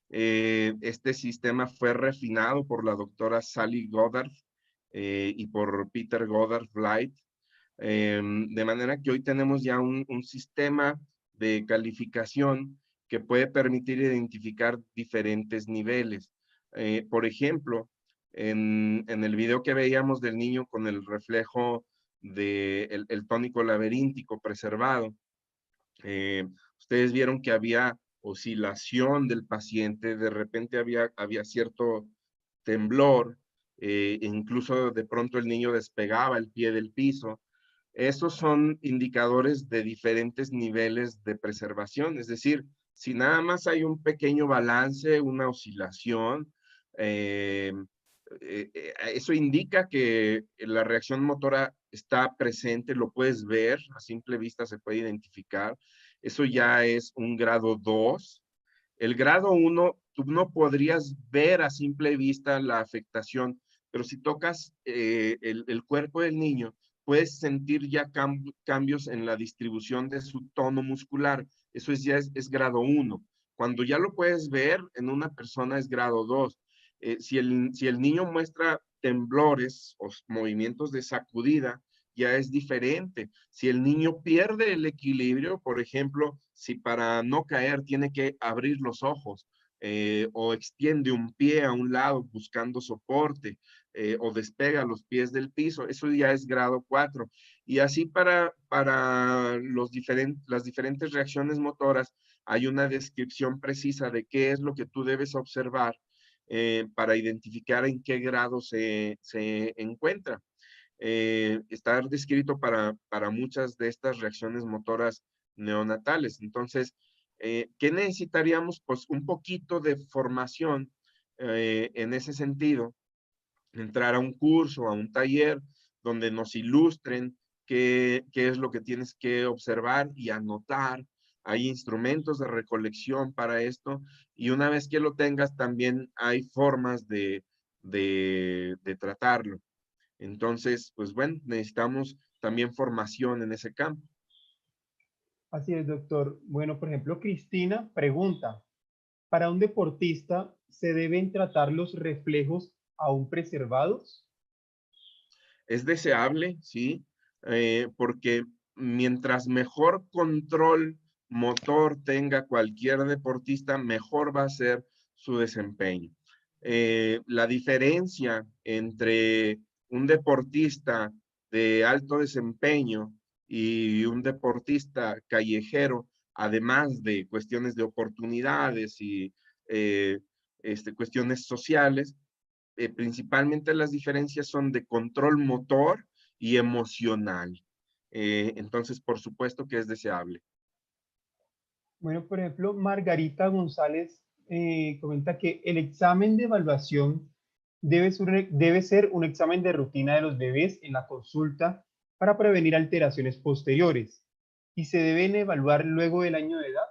Este sistema fue refinado por la doctora Sally Goddard y por Peter Goddard Blight, de manera que hoy tenemos ya un sistema de calificación que puede permitir identificar diferentes niveles. Por ejemplo, en el video que veíamos del niño con el reflejo del el tónico laberíntico preservado, ustedes vieron que había oscilación del paciente, de repente había cierto temblor, incluso de pronto el niño despegaba el pie del piso. Esos son indicadores de diferentes niveles de preservación, es decir, si nada más hay un pequeño balance, una oscilación, eh, eso indica que la reacción motora está presente, lo puedes ver, a simple vista se puede identificar. Eso ya es un grado 2. El grado 1, tú no podrías ver a simple vista la afectación, pero si tocas el cuerpo del niño, puedes sentir ya cambios en la distribución de su tono muscular. Eso es grado 1. Cuando ya lo puedes ver en una persona es grado 2. Si el niño muestra temblores o movimientos de sacudida, ya es diferente. Si el niño pierde el equilibrio, por ejemplo, si para no caer tiene que abrir los ojos o extiende un pie a un lado buscando soporte o despega los pies del piso, eso ya es grado 4. Y así para las diferentes reacciones motoras hay una descripción precisa de qué es lo que tú debes observar para identificar en qué grado se encuentra. Está descrito para muchas de estas reacciones motoras neonatales. Entonces, ¿qué necesitaríamos? Pues un poquito de formación en ese sentido, entrar a un curso, a un taller, donde nos ilustren qué es lo que tienes que observar y anotar. Hay instrumentos de recolección para esto y una vez que lo tengas también hay formas de tratarlo. Entonces, pues bueno, necesitamos también formación en ese campo. Así es, doctor. Bueno, por ejemplo, Cristina pregunta, ¿para un deportista se deben tratar los reflejos aún preservados? Es deseable, sí, porque mientras mejor control motor tenga cualquier deportista, mejor va a ser su desempeño. La diferencia entre un deportista de alto desempeño y un deportista callejero, además de cuestiones de oportunidades y cuestiones sociales, principalmente las diferencias son de control motor y emocional. Entonces, por supuesto que es deseable. Bueno, por ejemplo, Margarita González comenta que el examen de evaluación debe ser un examen de rutina de los bebés en la consulta para prevenir alteraciones posteriores y se deben evaluar luego del año de edad.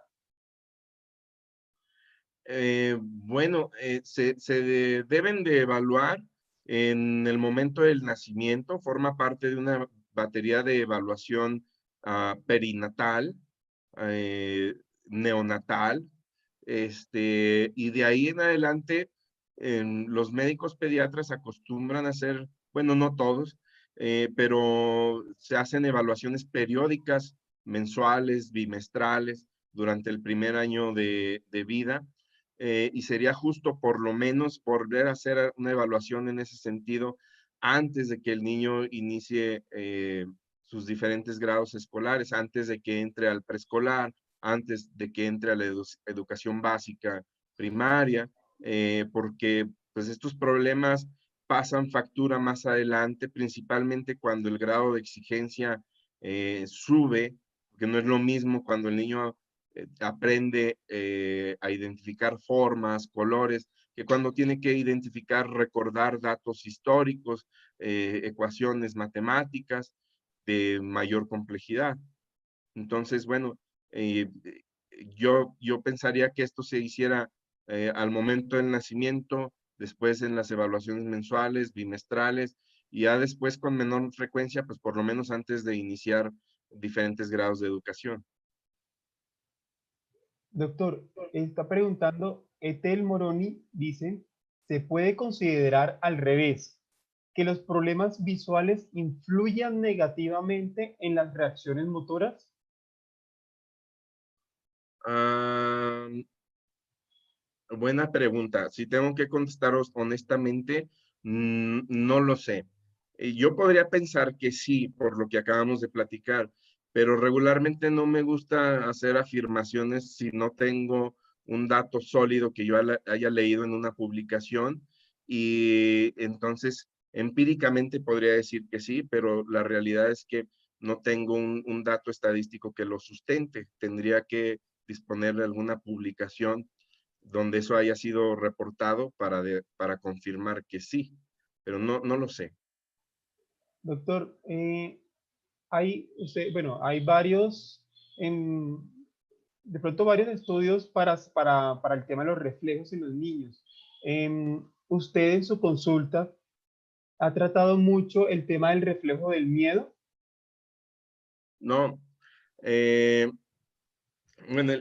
Bueno, se deben de evaluar en el momento del nacimiento, forma parte de una batería de evaluación perinatal, neonatal, Y de ahí en adelante, los médicos pediatras acostumbran a hacer, bueno, no todos, pero se hacen evaluaciones periódicas, mensuales, bimestrales, durante el primer año de vida, y sería justo por lo menos poder hacer una evaluación en ese sentido antes de que el niño inicie sus diferentes grados escolares, antes de que entre al preescolar, antes de que entre a la educación básica primaria, porque pues estos problemas pasan factura más adelante, principalmente cuando el grado de exigencia sube, porque no es lo mismo cuando el niño aprende a identificar formas, colores, que cuando tiene que identificar, recordar datos históricos, ecuaciones matemáticas de mayor complejidad. Entonces, bueno, eh, yo pensaría que esto se hiciera al momento del nacimiento, después en las evaluaciones mensuales, bimestrales, y ya después con menor frecuencia, pues por lo menos antes de iniciar diferentes grados de educación. Doctor, está preguntando, Etel Moroni dice, ¿se puede considerar al revés, que los problemas visuales influyan negativamente en las reacciones motoras? Ah, buena pregunta. Si tengo que contestaros honestamente, no lo sé. Yo podría pensar que sí, por lo que acabamos de platicar, pero regularmente no me gusta hacer afirmaciones si no tengo un dato sólido que yo haya leído en una publicación, y entonces empíricamente podría decir que sí, pero la realidad es que no tengo un dato estadístico que lo sustente. Tendría que disponer de alguna publicación donde eso haya sido reportado para confirmar que sí, pero no lo sé. Doctor, bueno, hay varios, de pronto varios estudios para el tema de los reflejos en los niños. Usted en su consulta ha tratado mucho el tema del reflejo del miedo. No, bueno,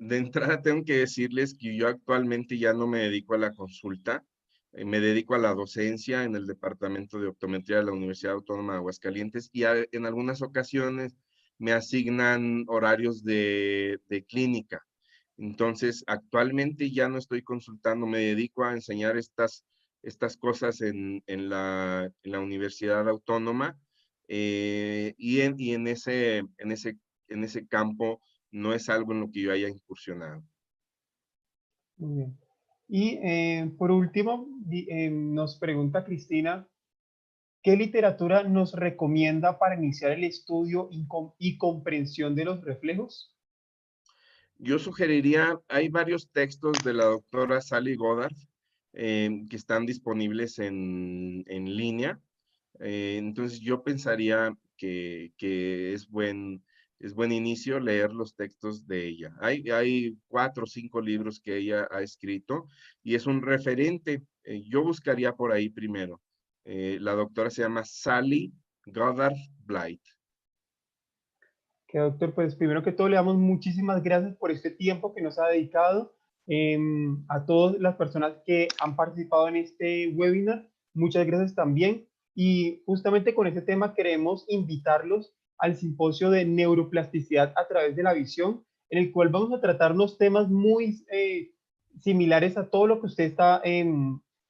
de entrada tengo que decirles que yo actualmente ya no me dedico a la consulta, me dedico a la docencia en el Departamento de Optometría de la Universidad Autónoma de Aguascalientes, y en algunas ocasiones me asignan horarios de clínica. Entonces, actualmente ya no estoy consultando, me dedico a enseñar estas cosas en la Universidad Autónoma, y en ese campo no es algo en lo que yo haya incursionado. Muy bien. Y por último, nos pregunta Cristina, ¿qué literatura nos recomienda para iniciar el estudio y comprensión de los reflejos? Yo sugeriría, hay varios textos de la doctora Sally Goddard que están disponibles en línea. Entonces yo pensaría que es buen inicio leer los textos de ella. Hay 4 o 5 libros que ella ha escrito y es un referente. Yo buscaría por ahí primero. La doctora se llama Sally Goddard Blight. Que doctor, pues primero que todo le damos muchísimas gracias por este tiempo que nos ha dedicado, a todas las personas que han participado en este webinar. Muchas gracias también. Y justamente con este tema queremos invitarlos al simposio de neuroplasticidad a través de la visión, en el cual vamos a tratar unos temas muy similares a todo lo que usted está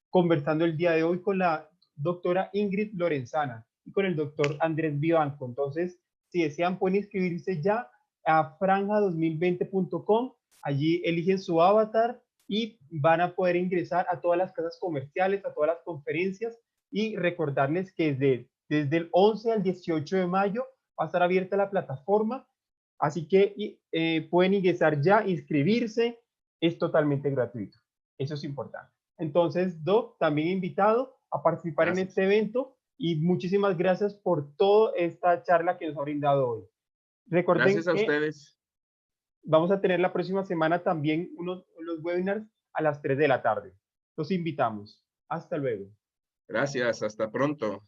conversando el día de hoy con la doctora Ingrid Lorenzana y con el doctor Andrés Vivanco. Entonces, si desean, pueden inscribirse ya a franja2020.com. Allí eligen su avatar y van a poder ingresar a todas las casas comerciales, a todas las conferencias, y recordarles que desde el 11 al 18 de mayo va a estar abierta la plataforma. Así que pueden ingresar ya, inscribirse. Es totalmente gratuito. Eso es importante. Entonces, Doc, también invitado a participar en Gracias. este evento, y muchísimas gracias por toda esta charla que nos ha brindado hoy. Gracias Recuerden a que ustedes. vamos a tener la próxima semana también unos webinars a las 3 de la tarde. Los invitamos. Hasta luego. Gracias. Hasta pronto.